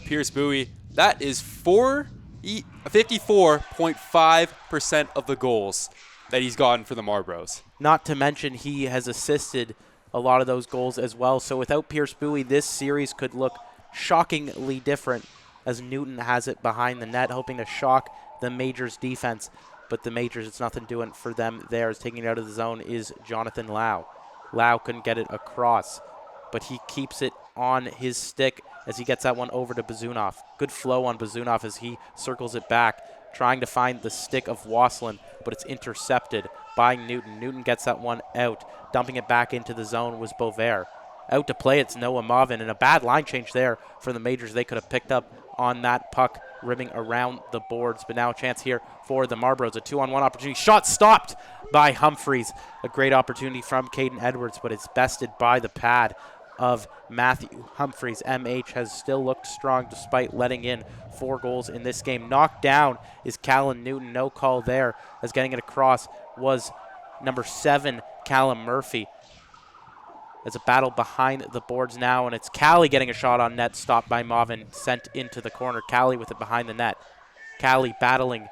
Pierce Bowie. That is 54.5% of the goals that he's gotten for the Marlboros. Not to mention he has assisted a lot of those goals as well. So without Pierce Bowie, this series could look shockingly different, as Newton has it behind the net, hoping to shock the Majors defense. But the Majors, it's nothing doing for them there. As taking it out of the zone is Jonathan Lau. Lau couldn't get it across, but he keeps it on his stick as he gets that one over to Bazunov. Good flow on Bazunov as he circles it back, trying to find the stick of Wasselin, but it's intercepted by Newton. Newton gets that one out. Dumping it back into the zone was Bovair. Out to play, it's Noah Marvin, and a bad line change there for the Majors. They could have picked up on that puck rimming around the boards, but now a chance here for the Marlboros. A 2-on-1 opportunity. Shot stopped by Humphreys. A great opportunity from Caden Edwards, but it's bested by the pad of Matthew Humphreys. MH has still looked strong despite letting in 4 goals in this game. Knocked down is Callum Newton. No call there, as getting it across was number 7, Callum Murphy. There's a battle behind the boards now, and it's Callie getting a shot on net, stopped by Marvin, sent into the corner. Callie with it behind the net. Callie battling,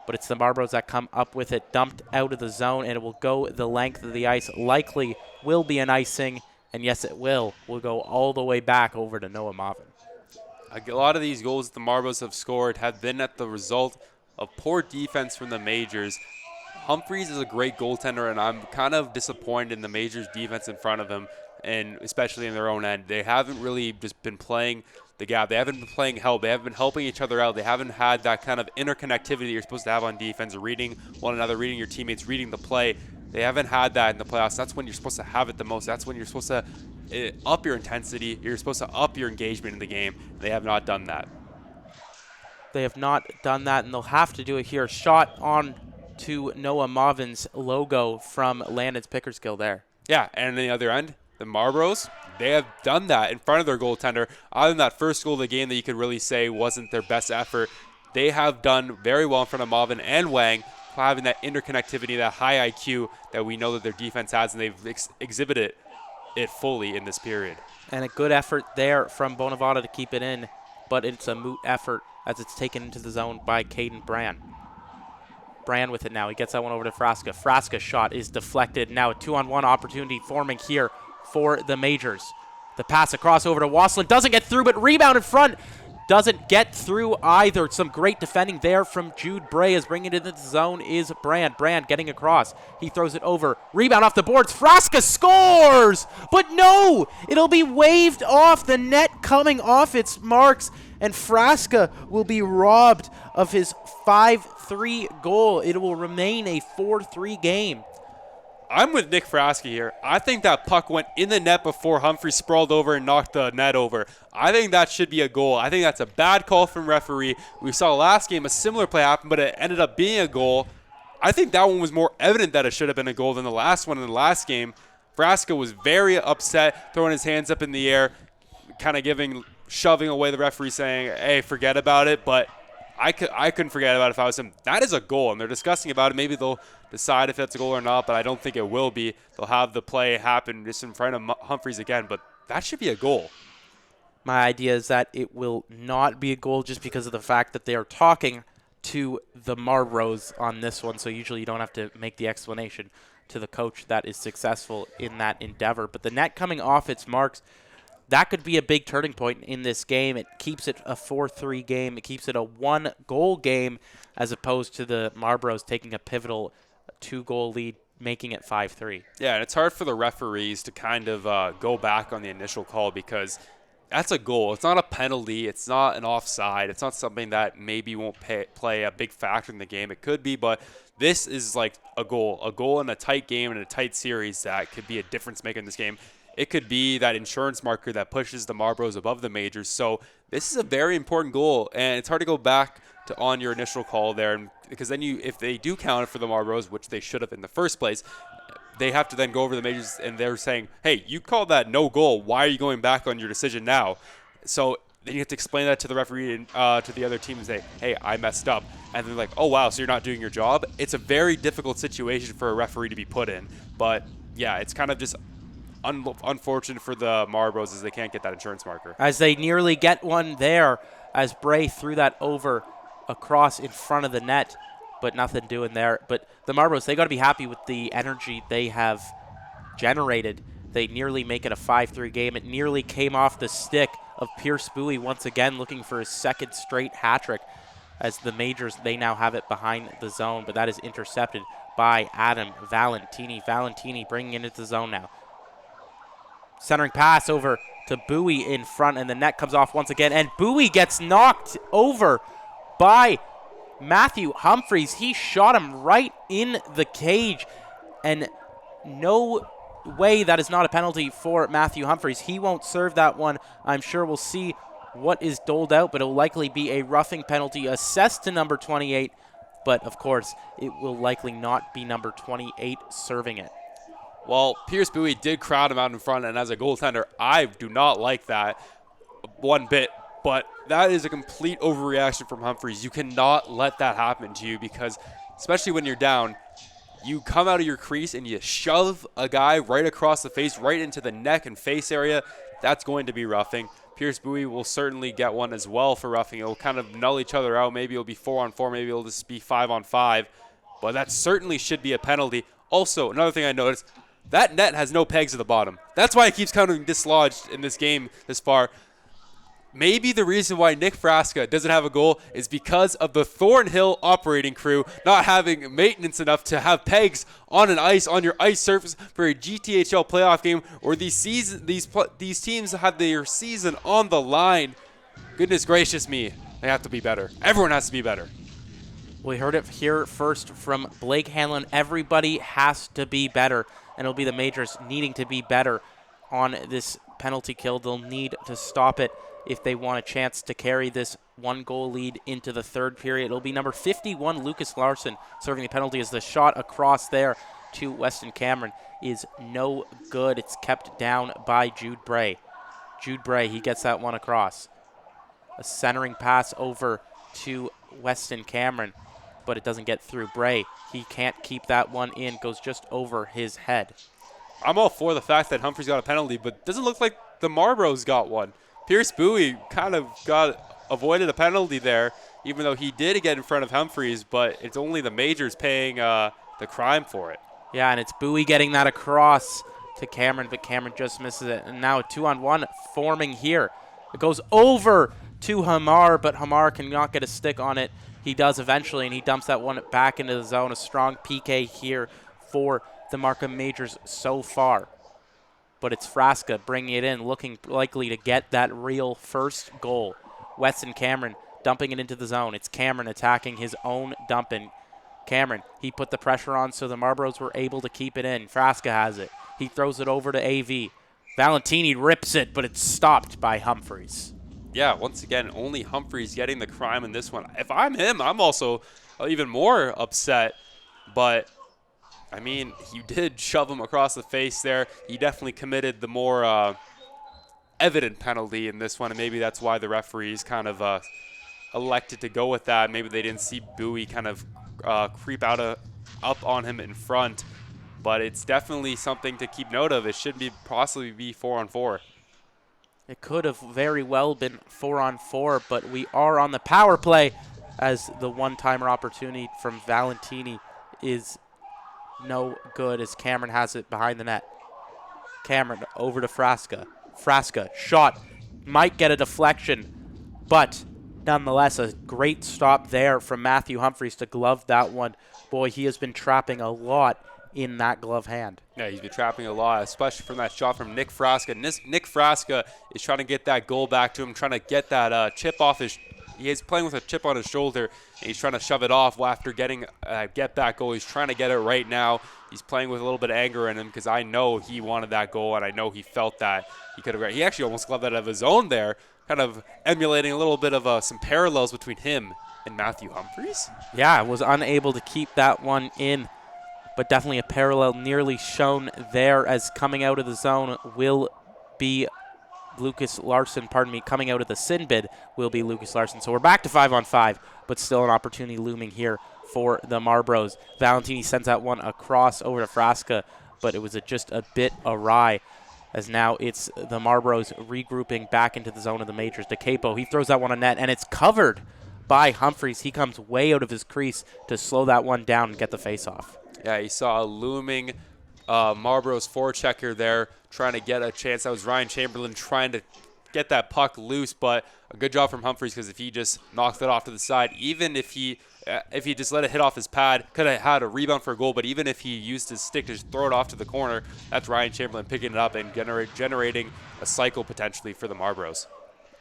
but it's the Marlboros that come up with it, dumped out of the zone, and it will go the length of the ice. Likely will be an icing, and yes, it will. We'll go all the way back over to Noah Marvin. A lot of these goals that the Marlboros have scored have been at the result of poor defense from the Majors. Humphreys is a great goaltender, and I'm kind of disappointed in the Majors' defense in front of him. and especially in their own end. They haven't really just been playing the gap. They haven't been playing help. They haven't been helping each other out. They haven't had that kind of interconnectivity that you're supposed to have on defense, reading one another, reading your teammates, reading the play. They haven't had that in the playoffs. That's when you're supposed to have it the most. That's when you're supposed to up your intensity. You're supposed to up your engagement in the game. They have not done that. They have not done that, and they'll have to do it here. Shot on to Noah Mauvin's logo from Landon's Pickersgill there. Yeah, and on the other end, the Marlboros, they have done that in front of their goaltender. Other than that first goal of the game that you could really say wasn't their best effort, they have done very well in front of Mauvin and Wang, having that interconnectivity, that high IQ that we know that their defense has, and they've exhibited it fully in this period. And a good effort there from Bonavada to keep it in, but it's a moot effort as it's taken into the zone by Caden Brand. Brand with it now. He gets that one over to Frasca. Frasca's shot is deflected. Now a 2-on-1 opportunity forming here for the Majors. The pass across over to Wasselin. Doesn't get through, but rebound in front. Doesn't get through either. Some great defending there from Jude Bray as bringing it into the zone is Brand. Brand getting across. He throws it over. Rebound off the boards. Frasca scores! But no! It'll be waved off. The net coming off its marks. And Frasca will be robbed of his 5-3 goal. It will remain a 4-3 game. I'm with Nick Frasca here. I think that puck went in the net before Humphrey sprawled over and knocked the net over. I think that should be a goal. I think that's a bad call from referee. We saw last game a similar play happen, but it ended up being a goal. I think that one was more evident that it should have been a goal than the last one in the last game. Frasca was very upset, throwing his hands up in the air, kind of shoving away the referee, saying, hey, forget about it. But I couldn't forget about it if I was him. That is a goal, and they're discussing about it. Maybe they'll decide if that's a goal or not, but I don't think it will be. They'll have the play happen just in front of Humphreys again, but that should be a goal. My idea is that it will not be a goal just because of the fact that they are talking to the Marlboros on this one, so usually you don't have to make the explanation to the coach that is successful in that endeavor. But the net coming off its marks, that could be a big turning point in this game. It keeps it a 4-3 game. It keeps it a 1-goal game as opposed to the Marlboros taking a pivotal 2-goal lead, making it 5-3. Yeah, and it's hard for the referees to kind of go back on the initial call because that's a goal. It's not a penalty. It's not an offside. It's not something that maybe won't play a big factor in the game. It could be, but this is like a goal in a tight game and a tight series that could be a difference maker in this game. It could be that insurance marker that pushes the Marlboros above the Majors. So this is a very important goal, and it's hard to go back on your initial call there, and because then if they do count it for the Marlboros, which they should have in the first place, they have to then go over the Majors, and they're saying, hey, you called that no goal. Why are you going back on your decision now? So then you have to explain that to the referee and to the other team and say, hey, I messed up. And they're like, oh, wow, so you're not doing your job? It's a very difficult situation for a referee to be put in. But, yeah, it's kind of just unfortunate for the Marlboros as they can't get that insurance marker. As they nearly get one there, as Bray threw that over across in front of the net, but nothing doing there. But the Marlboros, they got to be happy with the energy they have generated. They nearly make it a 5-3 game. It nearly came off the stick of Pierce Bowie once again, looking for his second straight hat trick. As the Majors, they now have it behind the zone, but that is intercepted by Adam Valentini. Valentini bringing it into the zone now. Centering pass over to Bowie in front, and the net comes off once again, and Bowie gets knocked over by Matthew Humphreys. He shot him right in the cage, and no way that is not a penalty for Matthew Humphreys. He won't serve that one. I'm sure we'll see what is doled out, but it will likely be a roughing penalty assessed to number 28, but of course it will likely not be number 28 serving it. Well, Pierce Bowie did crowd him out in front, and as a goaltender, I do not like that one bit. But that is a complete overreaction from Humphreys. You cannot let that happen to you because, especially when you're down, you come out of your crease and you shove a guy right across the face, right into the neck and face area. That's going to be roughing. Pierce Bowie will certainly get one as well for roughing. It'll kind of null each other out. Maybe it'll be 4-on-4. Maybe it'll just be 5-on-5. But that certainly should be a penalty. Also, another thing I noticed, that net has no pegs at the bottom. That's why it keeps coming dislodged in this game this far. maybe the reason why Nick Frasca doesn't have a goal is because of the Thornhill operating crew not having maintenance enough to have pegs on your ice surface for a GTHL playoff game, or these teams have their season on the line. Goodness gracious me, they have to be better. Everyone has to be better. We heard it here first from Blake Hanlon. Everybody has to be better, and it'll be the Majors needing to be better on this penalty kill. They'll need to stop it if they want a chance to carry this 1-goal lead into the third period. It'll be number 51, Lucas Larson, serving the penalty as the shot across there to Weston Cameron is no good. It's kept down by Jude Bray. Jude Bray, he gets that one across. A centering pass over to Weston Cameron, but it doesn't get through. Bray, he can't keep that one in, goes just over his head. I'm all for the fact that Humphreys got a penalty, but it doesn't look like the Marlboros got one. Pierce Bowie kind of avoided a penalty there, even though he did get in front of Humphreys, but it's only the Majors paying the crime for it. Yeah, and it's Bowie getting that across to Cameron, but Cameron just misses it. And now a 2-on-1 forming here. It goes over to Hamar, but Hamar cannot get a stick on it. He does eventually, and he dumps that one back into the zone. A strong PK here for the Markham Majors so far. But it's Frasca bringing it in, looking likely to get that real first goal. Weston Cameron dumping it into the zone. It's Cameron attacking his own dumping. Cameron, he put the pressure on, so the Marlboros were able to keep it in. Frasca has it. He throws it over to AV. Valentini rips it, but it's stopped by Humphreys. Yeah, once again, only Humphreys getting the crime in this one. If I'm him, I'm also even more upset. But, I mean, he did shove him across the face there. He definitely committed the more evident penalty in this one, and maybe that's why the referees kind of elected to go with that. Maybe they didn't see Bowie kind of creep up on him in front. But it's definitely something to keep note of. It should possibly be 4-on-4. It could have very well been 4-on-4, but we are on the power play as the one-timer opportunity from Valentini is no good as Cameron has it behind the net. Cameron over to Frasca. Frasca, shot, might get a deflection, but nonetheless a great stop there from Matthew Humphreys to glove that one. Boy, he has been trapping a lot in that glove hand. Yeah, he's been trapping a lot, especially from that shot from Nick Frasca. Nick Frasca is trying to get that goal back to him, trying to get that chip off his. He is playing with a chip on his shoulder, and he's trying to shove it off after getting get back goal. He's trying to get it right now. He's playing with a little bit of anger in him because I know he wanted that goal, and I know he felt that he could have. He actually almost gloved that out of his own there, kind of emulating a little bit of some parallels between him and Matthew Humphreys. Yeah, was unable to keep that one in. But definitely a parallel nearly shown there as coming out of the zone will be Lucas Larson. Coming out of the sin bid will be Lucas Larson. So we're back to 5-on-5, but still an opportunity looming here for the Marlboros. Valentini sends that one across over to Frasca, but it was just a bit awry as now it's the Marlboros regrouping back into the zone of the Majors. DeCapo, he throws that one on net, and it's covered by Humphreys. He comes way out of his crease to slow that one down and get the face-off. Yeah, he saw a looming Marlboros forechecker there trying to get a chance. That was Ryan Chamberlain trying to get that puck loose, but a good job from Humphreys because if he just knocked it off to the side, even if he just let it hit off his pad, could have had a rebound for a goal, but even if he used his stick to just throw it off to the corner, that's Ryan Chamberlain picking it up and generating a cycle potentially for the Marlboros.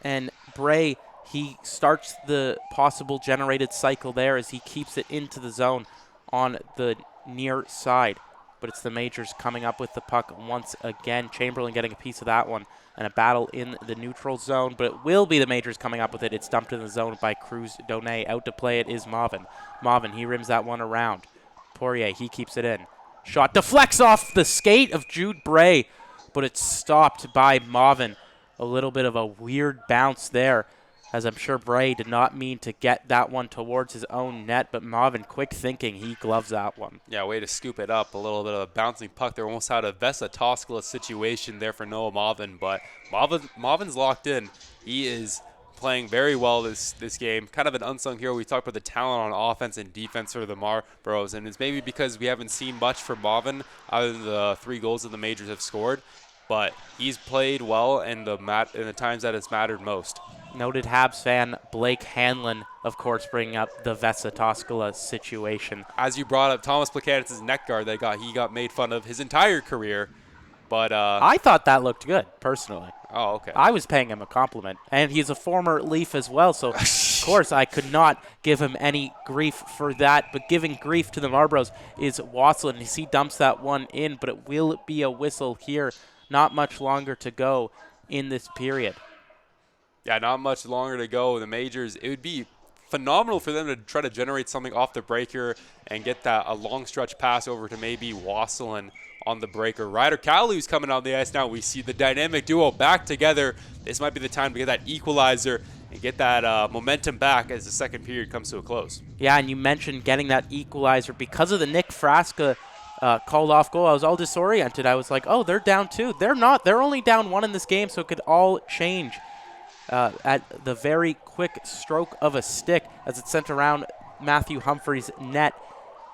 And Bray, he starts the possible generated cycle there as he keeps it into the zone on the near side, but it's the Majors coming up with the puck once again. Chamberlain getting a piece of that one, and a battle in the neutral zone, but it will be the Majors coming up with it. It's dumped in the zone by Cruz Donet. Out to play it is Marvin. Marvin, he rims that one around. Poirier, he keeps it in. Shot deflects off the skate of Jude Bray, but it's stopped by Marvin. A little bit of a weird bounce there, as I'm sure Bray did not mean to get that one towards his own net, but Marvin, quick thinking, he gloves that one. Yeah, way to scoop it up. A little bit of a bouncing puck there. Almost had a Vesa Toskala situation there for Noah Marvin, but Marvin's locked in. He is playing very well this game. Kind of an unsung hero. We talked about the talent on offense and defense for the Marlboros, and it's maybe because we haven't seen much from Marvin other than the 3 goals that the Majors have scored, but he's played well in the times that it's mattered most. Noted Habs fan Blake Hanlon, of course, bringing up the Vesa Toskala situation. As you brought up, Thomas Placantis' neck guard he got made fun of his entire career. But I thought that looked good, personally. oh, okay. I was paying him a compliment. And he's a former Leaf as well, so of course I could not give him any grief for that. But giving grief to the Marlboros is Wasselin as he dumps that one in, but it will be a whistle here. Not much longer to go in this period. Yeah, not much longer to go. The Majors, it would be phenomenal for them to try to generate something off the breaker and get a long stretch pass over to maybe Wasselin on the breaker. Ryder Cowley's coming on the ice now. We see the dynamic duo back together. This might be the time to get that equalizer and get that momentum back as the second period comes to a close. Yeah, and you mentioned getting that equalizer because of the Nick Frasca called off goal. I was all disoriented. I was like, oh, they're down 2. They're not. They're only down 1 in this game, so it could all change at the very quick stroke of a stick as it's sent around Matthew Humphrey's net.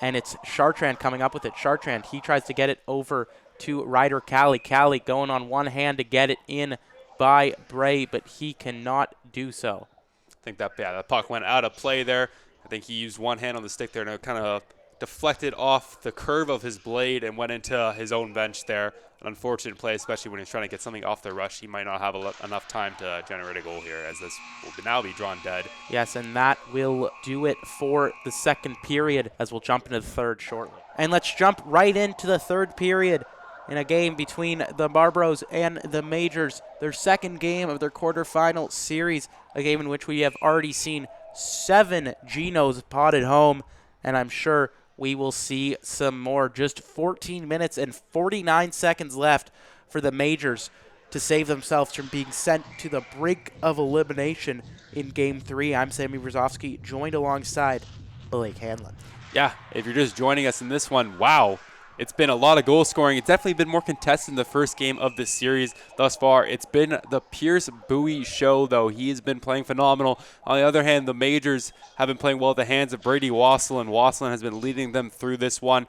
And it's Chartrand coming up with it. Chartrand, he tries to get it over to Ryder Cowley. Cowley going on one hand to get it in by Bray, but he cannot do so. I think that puck went out of play there. I think he used one hand on the stick there and it kind of deflected off the curve of his blade and went into his own bench there. An unfortunate play, especially when he's trying to get something off the rush. He might not have enough time to generate a goal here as this will now be drawn dead. Yes, and that will do it for the second period as we'll jump into the third shortly. And let's jump right into the third period in a game between the Marlboros and the Majors, their second game of their quarterfinal series, a game in which we have already seen 7 Genos potted home, and I'm sure we will see some more. Just 14 minutes and 49 seconds left for the Majors to save themselves from being sent to the brink of elimination in Game 3. I'm Sammy Brzezowski, joined alongside Blake Hanlon. Yeah, if you're just joining us in this one, wow. It's been a lot of goal scoring. It's definitely been more contested in the first game of this series thus far. It's been the Pierce Bowie show, though. He has been playing phenomenal. On the other hand, the Majors have been playing well at the hands of Brady Wasselin. Wasselin has been leading them through this one,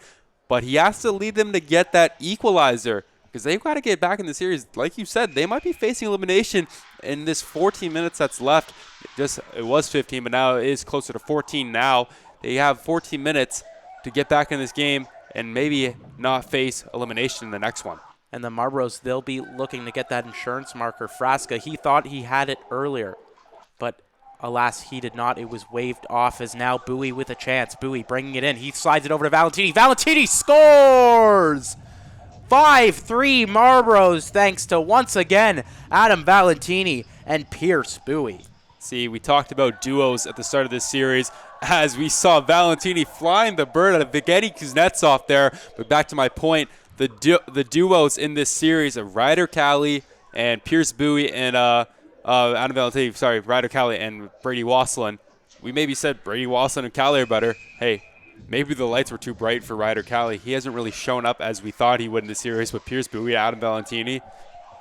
but he has to lead them to get that equalizer because they've got to get back in the series. Like you said, they might be facing elimination in this 14 minutes that's left. It was 15, but now it is closer to 14 now. They have 14 minutes to get back in this game and maybe not face elimination in the next one. And the Marlboros, they'll be looking to get that insurance marker. Frasca, he thought he had it earlier, but alas, he did not. It was waved off as now Bowie with a chance. Bowie bringing it in. He slides it over to Valentini. Valentini scores! 5-3 Marlboros thanks to, once again, Adam Valentini and Pierce Bowie. See, we talked about duos at the start of this series as we saw Valentini flying the bird out of Evgeny Kuznetsov there. But back to my point, the duos in this series of Ryder Cowley and Pierce Bowie and Adam Valentini, Ryder Cowley and Brady Wasselin. We maybe said Brady Wasselin and Cowley are better. Hey, maybe the lights were too bright for Ryder Cowley. He hasn't really shown up as we thought he would in the series, but Pierce Bowie and Adam Valentini,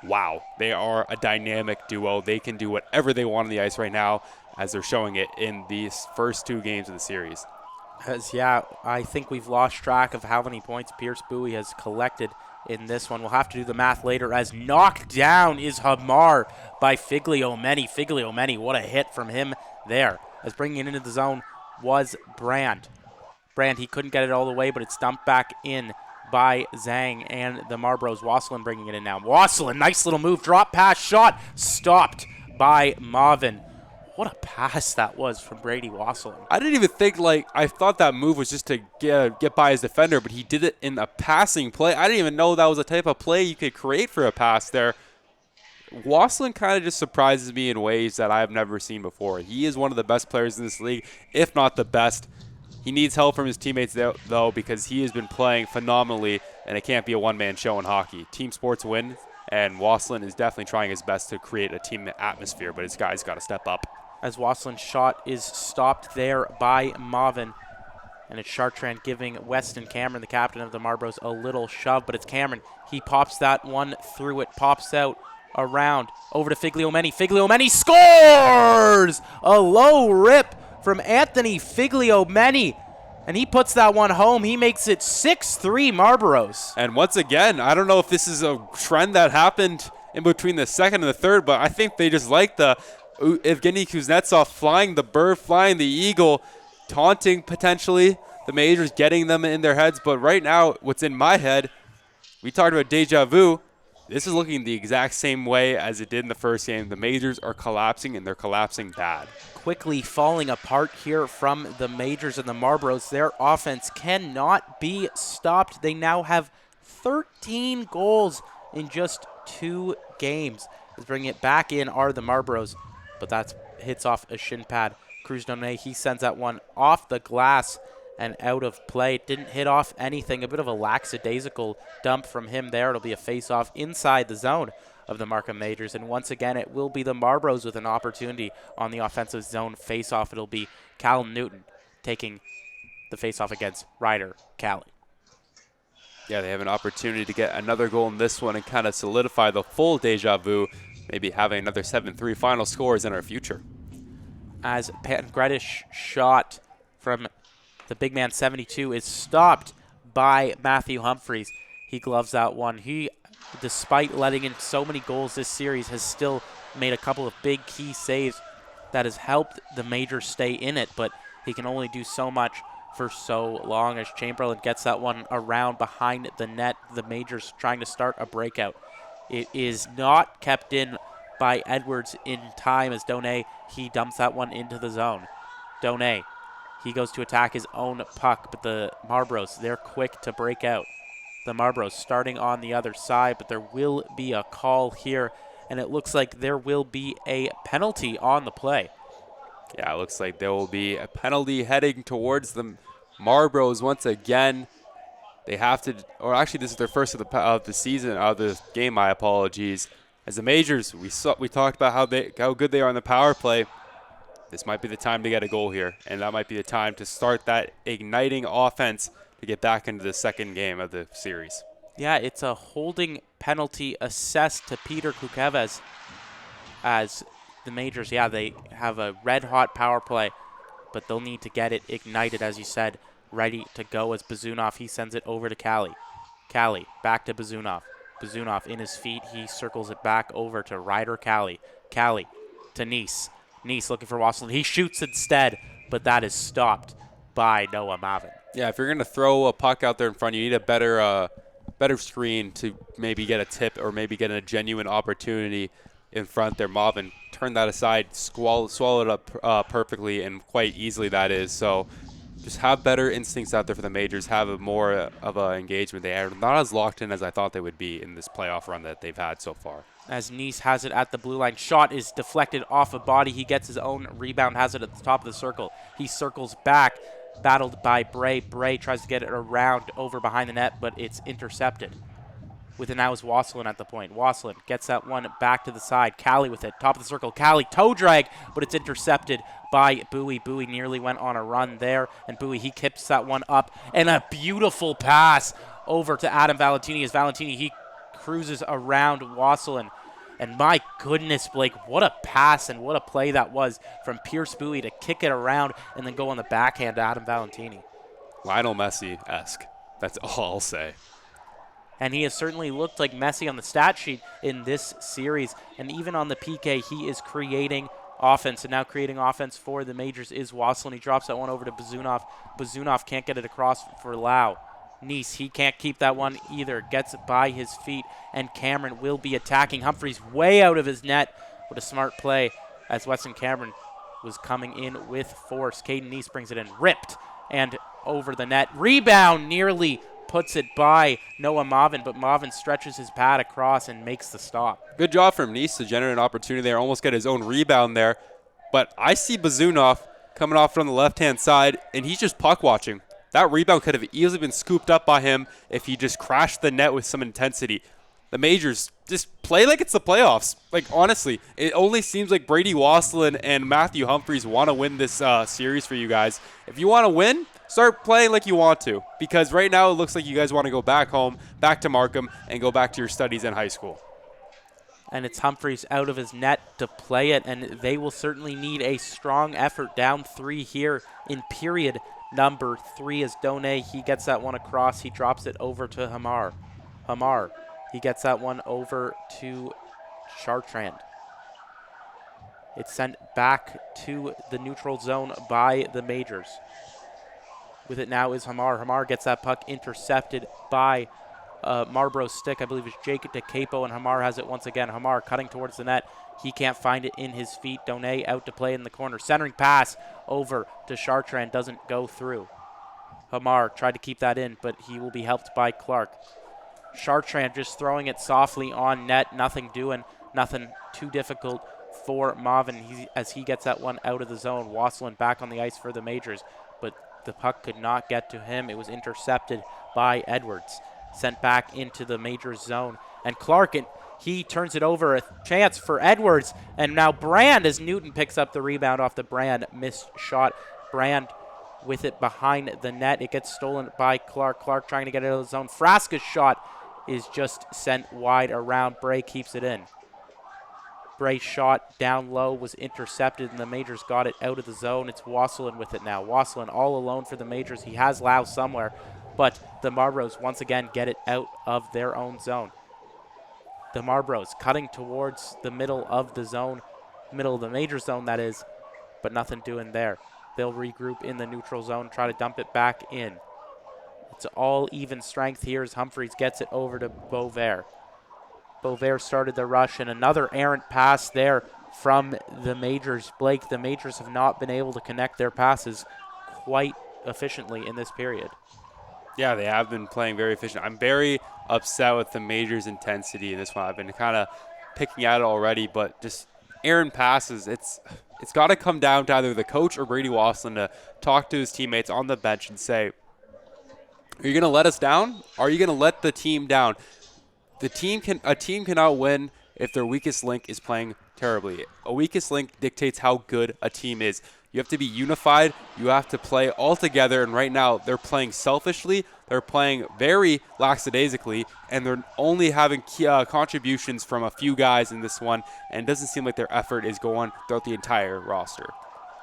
wow, they are a dynamic duo. They can do whatever they want on the ice right now as they're showing it in these first 2 games of the series. I think we've lost track of how many points Pierce Bowie has collected in this one. We'll have to do the math later as knocked down is Hamar by Figliomeni. Figliomeni, what a hit from him there. As bringing it into the zone was Brand. Brand, he couldn't get it all the way, but it's dumped back in by Zhang and the Marlboros. Wasselin bringing it in now. Wasselin, nice little move, drop pass, shot, stopped by Marvin. What a pass that was from Brady Wasselin. I didn't even think, I thought that move was just to get by his defender, but he did it in a passing play. I didn't even know that was a type of play you could create for a pass there. Wasselin kind of just surprises me in ways that I've never seen before. He is one of the best players in this league, if not the best. He needs help from his teammates, though, because he has been playing phenomenally, and it can't be a one-man show in hockey. Team sports win, and Wasselin is definitely trying his best to create a team atmosphere, but his guys got to step up. As Wasselin's shot is stopped there by Marvin, and it's Chartrand giving Weston Cameron, the captain of the Marlboros, a little shove, but it's Cameron. He pops that one through. It pops out around over to Figliomeni. Figliomeni scores! A low rip from Anthony Figliomeni, and he puts that one home. He makes it 6-3 Marlboros. And once again, I don't know if this is a trend that happened in between the second and the third, but I think they just like the Evgeny Kuznetsov flying the bird, flying the eagle, taunting potentially the Majors, getting them in their heads. But right now, what's in my head, we talked about deja vu. This is looking the exact same way as it did in the first game. The Majors are collapsing, and they're collapsing bad. Quickly falling apart here from the Majors and the Marlboros. Their offense cannot be stopped. They now have 13 goals in just 2 games. As bringing it back in are the Marlboros, but that hits off a shin pad. Cruz Donet, he sends that one off the glass and out of play. Didn't hit off anything. A bit of a lackadaisical dump from him there. It'll be a face-off inside the zone of the Markham Majors. And once again, it will be the Marlboros with an opportunity on the offensive zone face-off. It'll be Cal Newton taking the face-off against Ryder Cali. Yeah, they have an opportunity to get another goal in this one and kind of solidify the full deja vu, maybe having another 7-3 final scores in our future. As Pangretish shot from the big man 72 is stopped by Matthew Humphreys. He gloves out one. He, despite letting in so many goals this series, has still made a couple of big key saves that has helped the Majors stay in it, but he can only do so much for so long as Chamberlain gets that one around behind the net. The Majors trying to start a breakout. It is not kept in by Edwards in time as Donet, he dumps that one into the zone. Donet, he goes to attack his own puck, but the Marlboros, they're quick to break out. The Marlboros starting on the other side, but there will be a call here, and it looks like there will be a penalty on the play. Yeah, it looks like there will be a penalty heading towards the Marlboros once again. They have to, or actually this is their first of the season, of the game, my apologies. As the Majors, we talked about how good they are on the power play. This might be the time to get a goal here, and that might be the time to start that igniting offense to get back into the second game of the series. Yeah, it's a holding penalty assessed to Peter Kukeves as the Majors, yeah, they have a red-hot power play, but they'll need to get it ignited, as you said, ready to go as Bazunov, he sends it over to Cali. Cali, back to Bazunov. Bazunov in his feet, he circles it back over to Ryder Cali. Cali to Nice. Nice looking for Wasselin. He shoots instead, but that is stopped by Noah Mavin. Yeah, if you're going to throw a puck out there in front, you need a better screen to maybe get a tip or maybe get a genuine opportunity in front there. Mavin turned that aside, swallowed it up perfectly and quite easily, that is. So just have better instincts out there for the Majors, have a more of an engagement. They are not as locked in as I thought they would be in this playoff run that they've had so far. As Nice has it at the blue line. Shot is deflected off a body. He gets his own rebound, has it at the top of the circle. He circles back, battled by Bray. Bray tries to get it around over behind the net, but it's intercepted. With it now is Wasselin at the point. Wasselin gets that one back to the side. Cali with it, top of the circle. Cali, toe drag, but it's intercepted by Bowie. Bowie nearly went on a run there, and Bowie, he kips that one up, and a beautiful pass over to Adam Valentini. As Valentini, he cruises around Wasselin. And my goodness, Blake, what a pass and what a play that was from Pierce Bowie to kick it around and then go on the backhand to Adam Valentini. Lionel Messi-esque. That's all I'll say. And he has certainly looked like Messi on the stat sheet in this series. And even on the PK, he is creating offense. And now creating offense for the Majors is Wasselin. He drops that one over to Bazunov. Bazunov can't get it across for Lau. Nice, he can't keep that one either. Gets it by his feet, and Cameron will be attacking. Humphreys way out of his net. What a smart play as Weston Cameron was coming in with force. Caden Nice brings it in, ripped, and over the net. Rebound nearly puts it by Noah Mavin, but Mavin stretches his pad across and makes the stop. Good job from Nice to generate an opportunity there, almost get his own rebound there. But I see Bazunov coming off from the left-hand side, and he's just puck watching. That rebound could have easily been scooped up by him if he just crashed the net with some intensity. The Majors just play like it's the playoffs. Like, honestly, it only seems like Brady Wasselin and Matthew Humphreys want to win this series for you guys. If you want to win, start playing like you want to, because right now it looks like you guys want to go back home, back to Markham, and go back to your studies in high school. And it's Humphreys out of his net to play it, and they will certainly need a strong effort down 3 here in period number 3 as Donet, he gets that one across. He drops it over to Hamar. Hamar, he gets that one over to Chartrand. It's sent back to the neutral zone by the Majors. With it now is Hamar. Hamar gets that puck intercepted by Marlboros stick. I believe it's Jake DeCapo, and Hamar has it once again. Hamar cutting towards the net. He can't find it in his feet. Donay out to play in the corner. Centering pass over to Chartrand. Doesn't go through. Hamar tried to keep that in, but he will be helped by Clark. Chartrand just throwing it softly on net. Nothing doing. Nothing too difficult for Marvin as he gets that one out of the zone. Wasselin back on the ice for the Majors, but the puck could not get to him. It was intercepted by Edwards. Sent back into the Majors zone. And Clark, he turns it over. A chance for Edwards. And now Brand, as Newton picks up the rebound off the Brand missed shot. Brand with it behind the net. It gets stolen by Clark. Clark trying to get it out of the zone. Frasca's shot is just sent wide around. Bray keeps it in. Bray's shot down low was intercepted, and the Majors got it out of the zone. It's Wasselin with it now. Wasselin all alone for the Majors. He has Lau somewhere, but the Marlboros once again get it out of their own zone. The Marlboros cutting towards the middle of the zone, middle of the Major zone, that is, but nothing doing there. They'll regroup in the neutral zone, try to dump it back in. It's all even strength here as Humphreys gets it over to Beauvert. Beauvert started the rush, and another errant pass there from the Majors. Blake, the Majors have not been able to connect their passes quite efficiently in this period. Yeah, they have been playing very efficient. I'm very upset with the Majors' intensity in this one. I've been kind of picking at it already, but just errant passes, it's got to come down to either the coach or Brady Wasselin to talk to his teammates on the bench and say, are you going to let us down? Are you going to let the team down? A team cannot win if their weakest link is playing terribly. A weakest link dictates how good a team is. You have to be unified. You have to play all together. And right now, they're playing selfishly. They're playing very lackadaisically. And they're only having contributions from a few guys in this one. And it doesn't seem like their effort is going throughout the entire roster.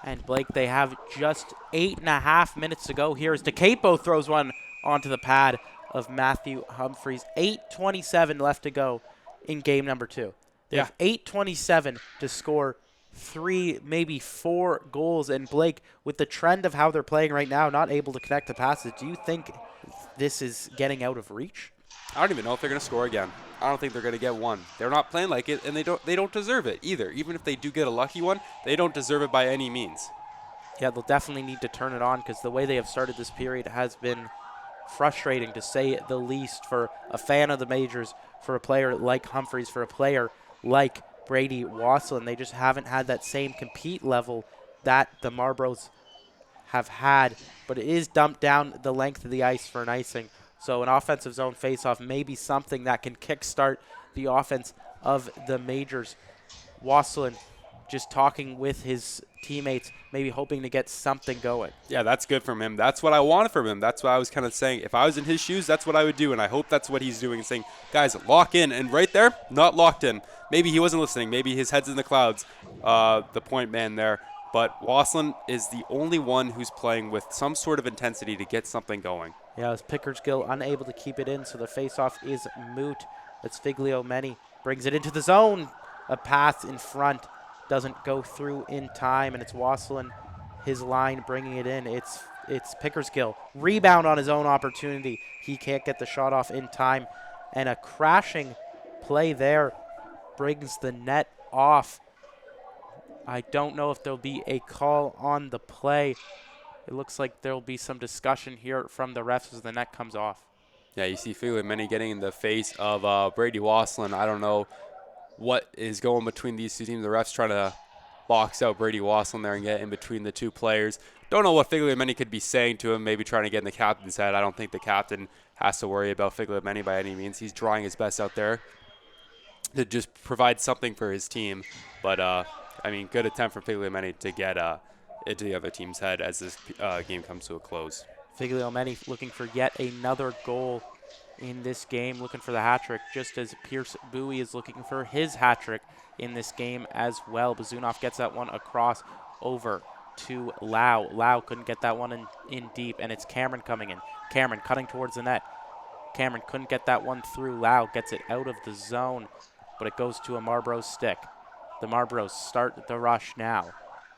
And Blake, they have just 8.5 minutes to go here as DeCapo throws one onto the pad of Matthew Humphreys. 8:27 left to go in game number 2. They have 8:27 to score 3, maybe 4 goals. And Blake, with the trend of how they're playing right now, not able to connect the passes, do you think this is getting out of reach? I don't even know if they're going to score again. I don't think they're going to get one. They're not playing like it, and they don't deserve it either. Even if they do get a lucky one, they don't deserve it by any means. Yeah, they'll definitely need to turn it on because the way they have started this period has been frustrating, to say the least, for a fan of the Majors, for a player like Humphreys, for a player like Brady Wasselin. They just haven't had that same compete level that the Marlboros have had, but it is dumped down the length of the ice for an icing. So an offensive zone faceoff may be something that can kickstart the offense of the Majors. Wasselin just talking with his teammates, maybe hoping to get something going. Yeah, that's good from him. That's what I wanted from him. That's what I was kind of saying. If I was in his shoes, that's what I would do, and I hope that's what he's doing, saying, guys, lock in. And right there, not locked in. Maybe he wasn't listening. Maybe his head's in the clouds, the point man there. But Wasselin is the only one who's playing with some sort of intensity to get something going. Yeah, as Pickersgill unable to keep it in, so the faceoff is moot. It's Figliomeni brings it into the zone. A pass in front doesn't go through in time, and it's Wasselin, his line, bringing it in. It's Pickersgill. Rebound on his own opportunity. He can't get the shot off in time, and a crashing play there brings the net off. I don't know if there'll be a call on the play. It looks like there'll be some discussion here from the refs as the net comes off. Yeah, you see Figliomeni getting in the face of Brady Wasselin. I don't know what is going between these two teams. The refs trying to box out Brady Wasselin there and get in between the two players. Don't know what Figliomeni could be saying to him, maybe trying to get in the captain's head. I don't think the captain has to worry about Figliomeni by any means. He's trying his best out there to just provide something for his team. But, I mean, good attempt from Figliomeni to get into the other team's head as this game comes to a close. Figliomeni looking for yet another goal in this game, looking for the hat trick, just as Pierce Bowie is looking for his hat trick in this game as well. Bazunov gets that one across over to Lau. Lau couldn't get that one in deep, and it's Cameron coming in. Cameron cutting towards the net. Cameron couldn't get that one through. Lau gets it out of the zone, but it goes to a Marlboros stick. The Marlboros start the rush now.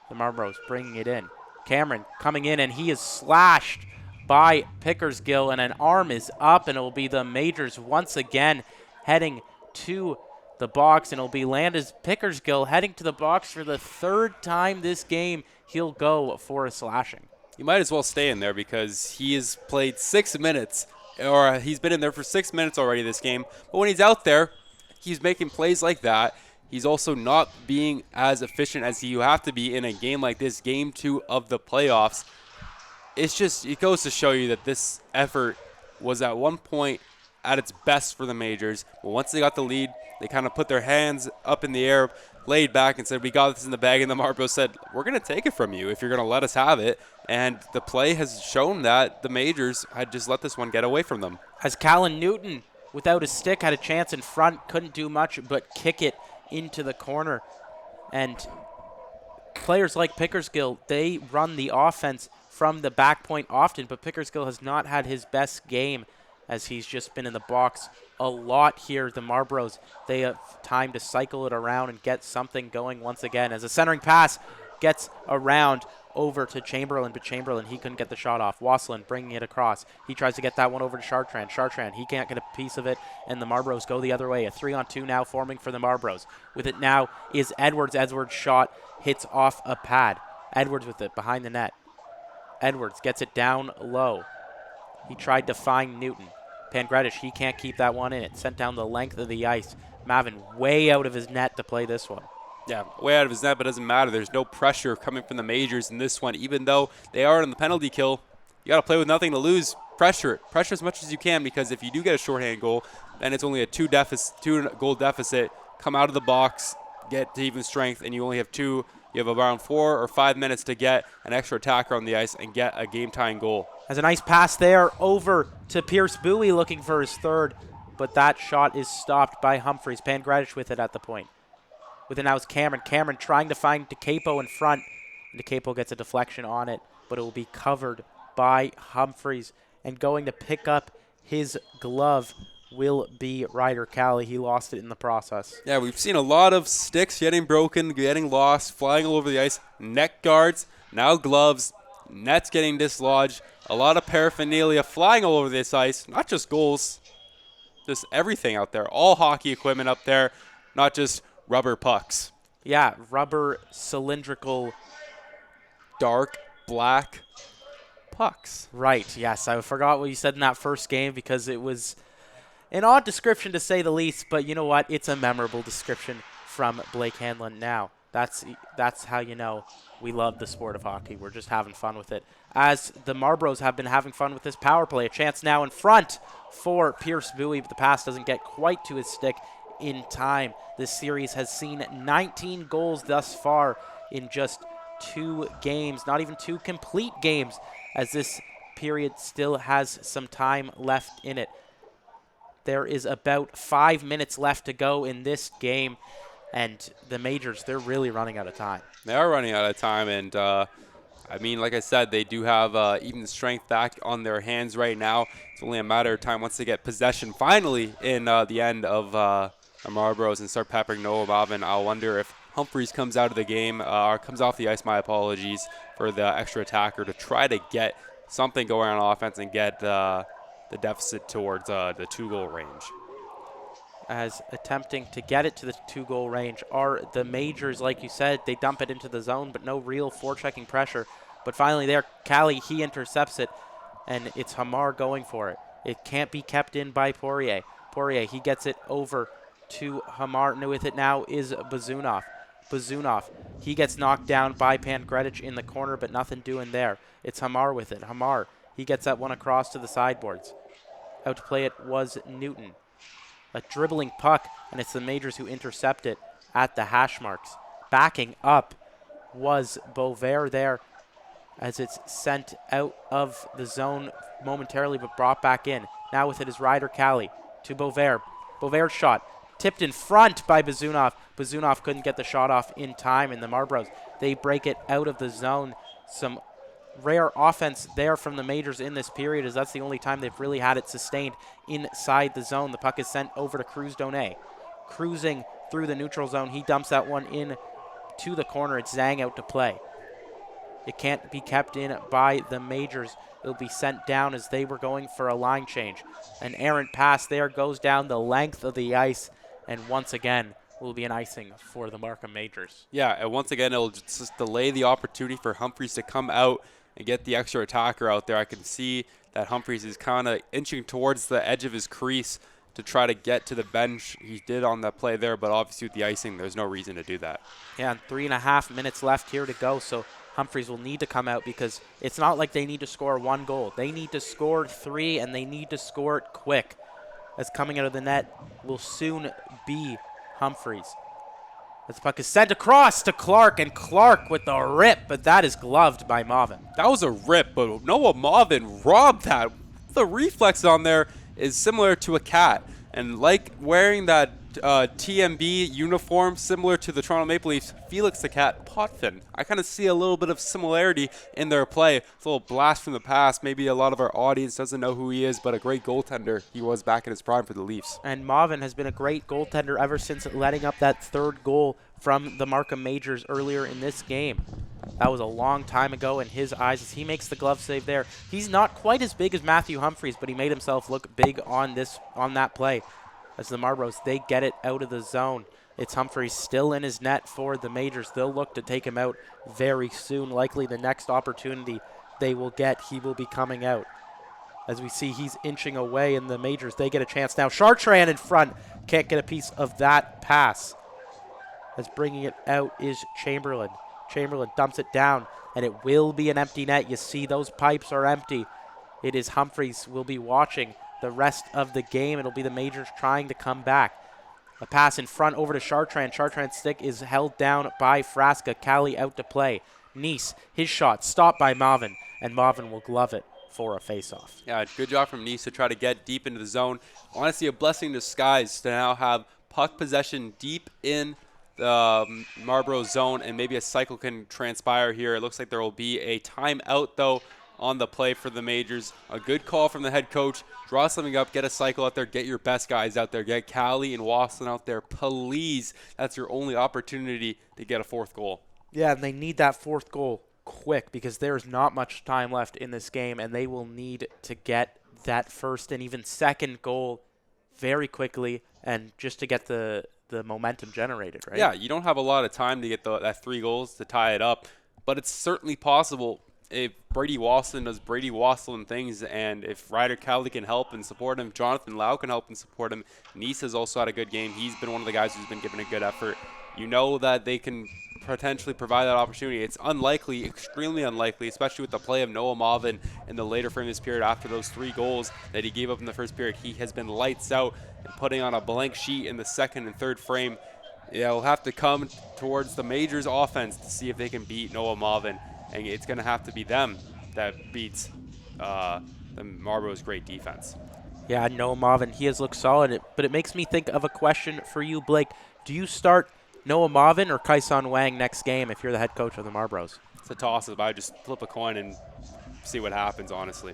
The Marlboros bringing it in. Cameron coming in, and he is slashed by Pickersgill, and an arm is up, and it will be the Majors once again heading to the box, and it'll be Landis Pickersgill heading to the box for the third time this game. He'll go for a slashing. You might as well stay in there because he has played 6 minutes, or he's been in there for 6 minutes already this game. But when he's out there, he's making plays like that. He's also not being as efficient as you have to be in a game like this, game 2 of the playoffs. It goes to show you that this effort was at one point at its best for the Majors. But once they got the lead, they kind of put their hands up in the air, laid back, and said, we got this in the bag. And the Marlboros said, we're going to take it from you if you're going to let us have it. And the play has shown that the Majors had just let this one get away from them. As Callan Newton, without a stick, had a chance in front, couldn't do much but kick it into the corner. And players like Pickersgill, they run the offense from the back point often, but Pickersgill has not had his best game as he's just been in the box a lot here. The Marlboros, they have time to cycle it around and get something going once again as a centering pass gets around over to Chamberlain, but Chamberlain, he couldn't get the shot off. Wasselin bringing it across. He tries to get that one over to Chartrand. Chartrand, he can't get a piece of it, and the Marlboros go the other way. A 3-on-2 now forming for the Marlboros. With it now is Edwards. Edwards' shot hits off a pad. Edwards with it behind the net. Edwards gets it down low. He tried to find Newton. Pangredish, he can't keep that one in. It's sent down the length of the ice. Mavin way out of his net to play this one. Yeah, way out of his net, but it doesn't matter. There's no pressure coming from the Majors in this one. Even though they are in the penalty kill, you got to play with nothing to lose. Pressure it. Pressure as much as you can, because if you do get a shorthand goal, then it's only a two-goal deficit. Come out of the box, get to even strength, and you only have two. You have around 4 or 5 minutes to get an extra attacker on the ice and get a game-tying goal. Has a nice pass there over to Pierce Bowie looking for his third, but that shot is stopped by Humphreys. Pangredish with it at the point. With it now is Cameron. Cameron trying to find DeCapo in front. DeCapo gets a deflection on it, but it will be covered by Humphreys. And going to pick up his glove will be Ryder Cali. He lost it in the process. Yeah, we've seen a lot of sticks getting broken, getting lost, flying all over the ice. Neck guards, now gloves, nets getting dislodged. A lot of paraphernalia flying all over this ice. Not just goals, just everything out there. All hockey equipment up there, not just rubber pucks. Yeah, rubber, cylindrical, dark, black pucks. Right, yes. I forgot what you said in that first game because it was an odd description to say the least, but you know what? It's a memorable description from Blake Hanlon now. That's how you know we love the sport of hockey. We're just having fun with it. As the Marlboros have been having fun with this power play. A chance now in front for Pierce Bowie, but the pass doesn't get quite to his stick in time. This series has seen 19 goals thus far in just 2 games, not even 2 complete games, as this period still has some time left in it. There is about 5 minutes left to go in this game, and the Majors, they're really running out of time. They are running out of time, and I mean, like I said, they do have even strength back on their hands right now. It's only a matter of time once they get possession finally in the end of the Marlboros and start peppering Noah Bobbin. I'll wonder if Humphreys comes out of the game, or comes off the ice, my apologies, for the extra attacker to try to get something going on offense and get the deficit towards the 2-goal range. As attempting to get it to the 2-goal range are the Majors. Like you said, they dump it into the zone, but no real forechecking pressure. But finally there, Cali, he intercepts it, and it's Hamar going for it. It can't be kept in by Poirier. Poirier, he gets it over to Hamar. And with it now is Bazunov. Bazunov, he gets knocked down by Pangredish in the corner, but nothing doing there. It's Hamar with it. Hamar, he gets that one across to the sideboards. Out to play it was Newton. A dribbling puck, and it's the Majors who intercept it at the hash marks. Backing up was Beauvais there as it's sent out of the zone momentarily but brought back in. Now with it is Ryder Cali to Beauvais. Beauvais' shot tipped in front by Bazunov. Bazunov couldn't get the shot off in time, and the Marlboros, they break it out of the zone. Some rare offense there from the Majors in this period, as that's the only time they've really had it sustained inside the zone. The puck is sent over to Cruz Donay. Cruising through the neutral zone. He dumps that one in to the corner. It's Zhang out to play. It can't be kept in by the Majors. It'll be sent down as they were going for a line change. An errant pass there goes down the length of the ice, and once again will be an icing for the Markham Majors. Yeah, and once again, it'll just delay the opportunity for Humphreys to come out and get the extra attacker out there. I can see that Humphreys is kind of inching towards the edge of his crease to try to get to the bench. He did on that play there, but obviously with the icing, there's no reason to do that. Yeah, and 3.5 minutes left here to go, so Humphreys will need to come out because it's not like they need to score 1 goal. They need to score 3, and they need to score it quick. As coming out of the net will soon be Humphreys. As the puck is sent across to Clark, and Clark with the rip, but that is gloved by Marvin. That was a rip, but Noah Marvin robbed that. The reflex on there is similar to a cat. And like wearing that TMB uniform similar to the Toronto Maple Leafs, Felix the Cat Potvin. I kind of see a little bit of similarity in their play. It's a little blast from the past. Maybe a lot of our audience doesn't know who he is, but a great goaltender he was back in his prime for the Leafs. And Marvin has been a great goaltender ever since letting up that 3rd goal from the Markham Majors earlier in this game. That was a long time ago in his eyes as he makes the glove save there. He's not quite as big as Matthew Humphreys, but he made himself look big on that play. As the Marlboros, they get it out of the zone. It's Humphreys still in his net for the Majors. They'll look to take him out very soon. Likely the next opportunity they will get, he will be coming out. As we see, he's inching away, and the Majors, they get a chance now. Chartrand in front. Can't get a piece of that pass. As bringing it out is Chamberlain. Chamberlain dumps it down, and it will be an empty net. You see those pipes are empty. It is Humphreys will be watching the rest of the game. It'll be the Majors trying to come back. A pass in front over to Chartrand. Chartrand's stick is held down by Frasca. Cali out to play. Nice, his shot stopped by Marvin, and Marvin will glove it for a face-off. Yeah, good job from Nice to try to get deep into the zone. Honestly, a blessing in disguise to now have puck possession deep in the Marlboro zone, and maybe a cycle can transpire here. It looks like there will be a timeout, though, on the play for the Majors. A good call from the head coach. Draw something up, get a cycle out there, get your best guys out there. Get Cali and Wasson out there, please. That's your only opportunity to get a 4th goal. Yeah, and they need that 4th goal quick because there's not much time left in this game, and they will need to get that 1st and even 2nd goal very quickly, and just to get the momentum generated, right? Yeah, you don't have a lot of time to get that 3 goals to tie it up, but it's certainly possible if Brady Wasson does Brady Wasson things, and if Ryder Cowley can help and support him, Jonathan Lau can help and support him. Nice has also had a good game. He's been one of the guys who's been giving a good effort. You know that they can potentially provide that opportunity. It's unlikely, extremely unlikely, especially with the play of Noah Marvin in the later frame of this period after those 3 goals that he gave up in the first period. He has been lights out and putting on a blank sheet in the 2nd and 3rd frame. It'll have to come towards the Majors offense to see if they can beat Noah Marvin. And it's going to have to be them that beats the Marlboro's great defense. Yeah, Noah Marvin, he has looked solid, but it makes me think of a question for you, Blake. Do you start Noah Marvin or Kai-Son Wang next game if you're the head coach of the Marlboros? It's a toss-up. I just flip a coin and see what happens, honestly.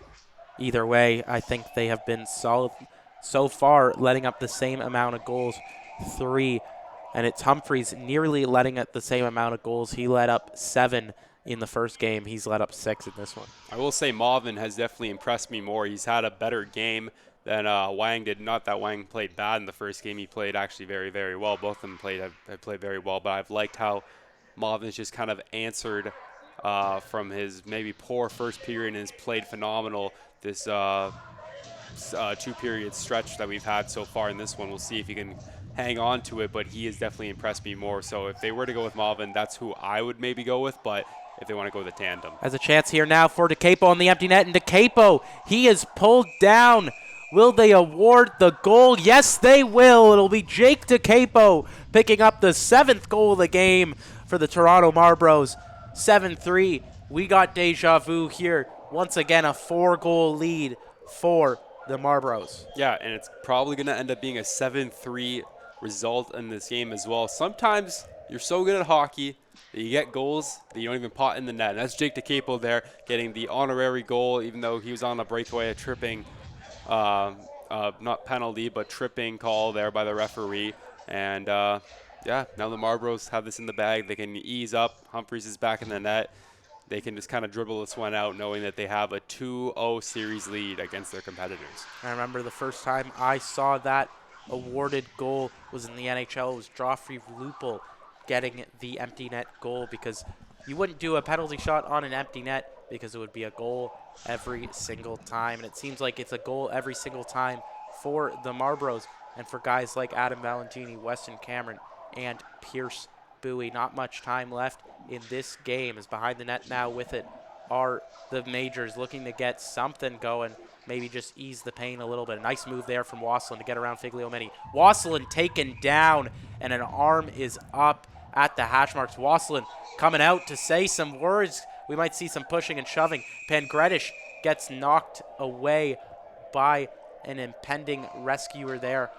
Either way, I think they have been solid so far, letting up the same amount of goals, 3. And it's Humphreys nearly letting up the same amount of goals. He let up 7 in the first game. He's let up 6 in this one. I will say Marvin has definitely impressed me more. He's had a better game than Wang did. Not that Wang played bad in the first game. He played actually very, very well. Both of them have played very well, but I've liked how Marvin's just kind of answered from his maybe poor first period and has played phenomenal this 2-period stretch that we've had so far in this one. We'll see if he can hang on to it, but he has definitely impressed me more. So if they were to go with Marvin, that's who I would maybe go with, but if they want to go with a tandem. Has a chance here now for DeCapo on the empty net, and DeCapo, he is pulled down. Will they award the goal? Yes, they will. It'll be Jake DeCapo picking up the 7th goal of the game for the Toronto Marlboros. 7-3. We got deja vu here. Once again, a 4-goal lead for the Marlboros. Yeah, and it's probably going to end up being a 7-3 result in this game as well. Sometimes you're so good at hockey that you get goals that you don't even pot in the net. And that's Jake DeCapo there getting the honorary goal, even though he was on a breakaway, a tripping, not penalty, but tripping call there by the referee. And Yeah, now the Marlboros have this in the bag. They can ease up. Humphreys is back in the net. They can just kind of dribble this one out knowing that they have a 2-0 series lead against their competitors. I remember the first time I saw that awarded goal was in the NHL. It was Joffrey Lupul getting the empty net goal, because you wouldn't do a penalty shot on an empty net because it would be a goal every single time. And it seems like it's a goal every single time for the Marlboros and for guys like Adam Valentini, Weston Cameron, and Pierce Bowie. Not much time left in this game, as behind the net now with it are the Majors, looking to get something going, maybe just ease the pain a little bit. A nice move there from Wasselin to get around Figliomeni. Wasselin taken down, and an arm is up at the hash marks. Wasselin coming out to say some words. We might see some pushing and shoving. Pangredish gets knocked away by an impending rescuer there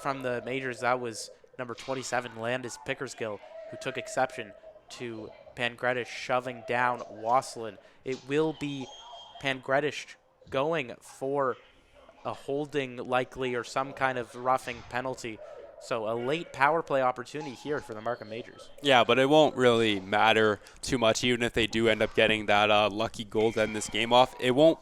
from the Majors. That was number 27, Landis Pickersgill, who took exception to Pangredish shoving down Wasselin. It will be Pangredish going for a holding likely, or some kind of roughing penalty. So a late power play opportunity here for the Markham Majors. Yeah, but it won't really matter too much, even if they do end up getting that lucky goal to end this game off. It won't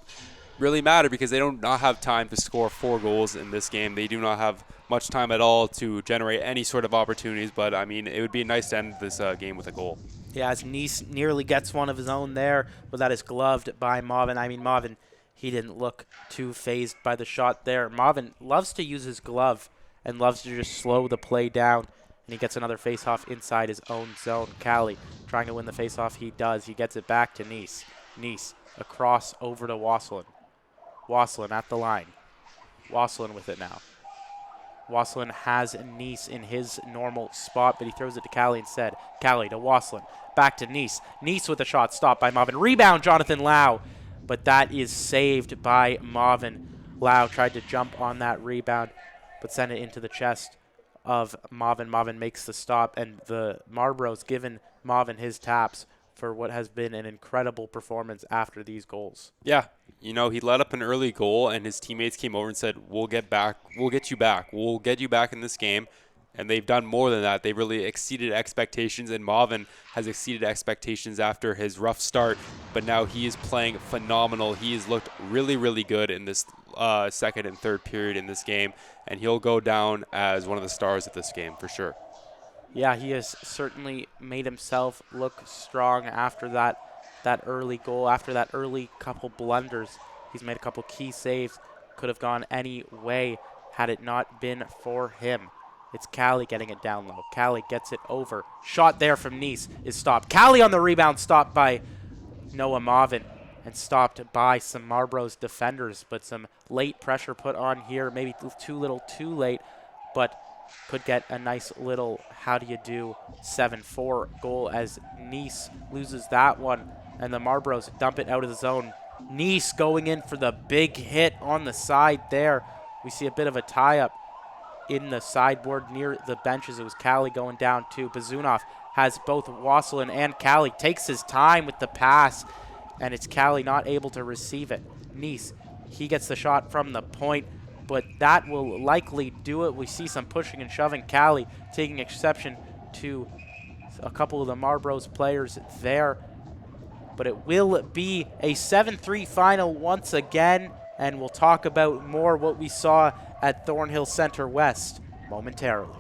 really matter because they do not have time to score 4 goals in this game. They do not have much time at all to generate any sort of opportunities, but I mean, it would be nice to end this game with a goal. Yeah, as Nice nearly gets one of his own there, but that is gloved by Marvin. I mean, Marvin, he didn't look too phased by the shot there. Marvin loves to use his glove and loves to just slow the play down, and he gets another face-off inside his own zone. Callie trying to win the face-off. He does. He gets it back to Nice. Nice across over to Wasselin. Wasselin at the line. Wasselin with it now. Wasselin has Nice in his normal spot, but he throws it to Callie instead. Callie to Wasselin. Back to Nice. Nice with a shot stopped by Marvin. Rebound, Jonathan Lau. But that is saved by Marvin. Lau tried to jump on that rebound, but sent it into the chest of Marvin. Marvin makes the stop, and the Marlboros given Marvin his taps for what has been an incredible performance after these goals. Yeah, you know, he let up an early goal, and his teammates came over and said, we'll get you back. We'll get you back in this game. And they've done more than that. They really exceeded expectations, and Marvin has exceeded expectations after his rough start. But now he is playing phenomenal. He has looked really, really good in this second and third period in this game, and he'll go down as one of the stars of this game for sure. Yeah, he has certainly made himself look strong after that early goal, after that early couple blunders. He's made a couple key saves. Could have gone any way had it not been for him. It's Callie getting it down low. Callie gets it over. Shot there from Nice is stopped. Callie on the rebound, stopped by Noah Marvin and stopped by some Marlboros defenders, but some late pressure put on here. Maybe too little too late, but could get a nice little how do you do 7-4 goal as Nice loses that one, and the Marlboros dump it out of the zone. Nice going in for the big hit on the side there. We see a bit of a tie-up in the sideboard near the benches. It was Callie going down too. Bazunov has both Wasselin and Callie. Takes his time with the pass, and it's Callie not able to receive it. Nice, he gets the shot from the point, but that will likely do it. We see some pushing and shoving. Callie taking exception to a couple of the Marlboros players there. But it will be a 7-3 final once again, and we'll talk about more what we saw at Thornhill Center West momentarily.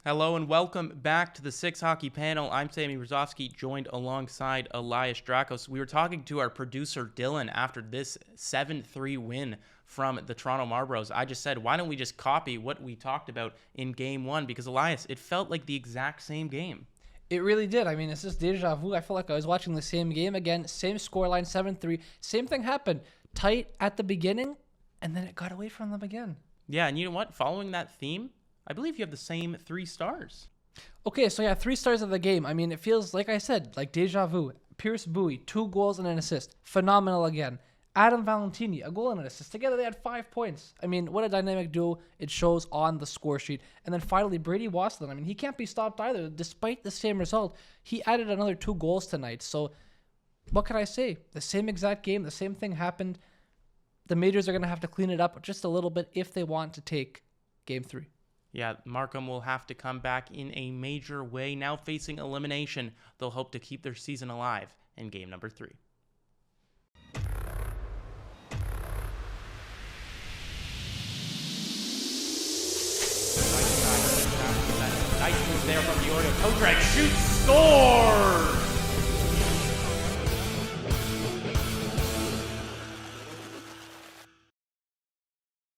Hello and welcome back to the Six Hockey Panel. I'm Sammy Brzozowski, joined alongside Elias Drakos. We were talking to our producer Dylan after this 7-3 win from the Toronto Marlboros. I just said, why don't we just copy what we talked about in Game 1? Because, Elias, it felt like the exact same game. It really did. I mean, it's just deja vu. I felt like I was watching the same game again. Same scoreline, 7-3. Same thing happened. Tight at the beginning, and then it got away from them again. Yeah, and you know what? Following that theme, I believe you have the same 3 stars. Okay, so yeah, 3 stars of the game. I mean, it feels, like I said, like deja vu. Pierce Bowie, 2 goals and an assist. Phenomenal again. Adam Valentini, a goal and an assist. Together they had 5 points. I mean, what a dynamic duo it shows on the score sheet. And then finally, Brady Wasselin. I mean, he can't be stopped either. Despite the same result, he added another 2 goals tonight. So what can I say? The same exact game, the same thing happened. the Majors are going to have to clean it up just a little bit if they want to take Game 3. Yeah, Markham will have to come back in a major way. Now facing elimination, they'll hope to keep their season alive in game number 3. Nice move there from the Oreo. Kodrak shoots, scores!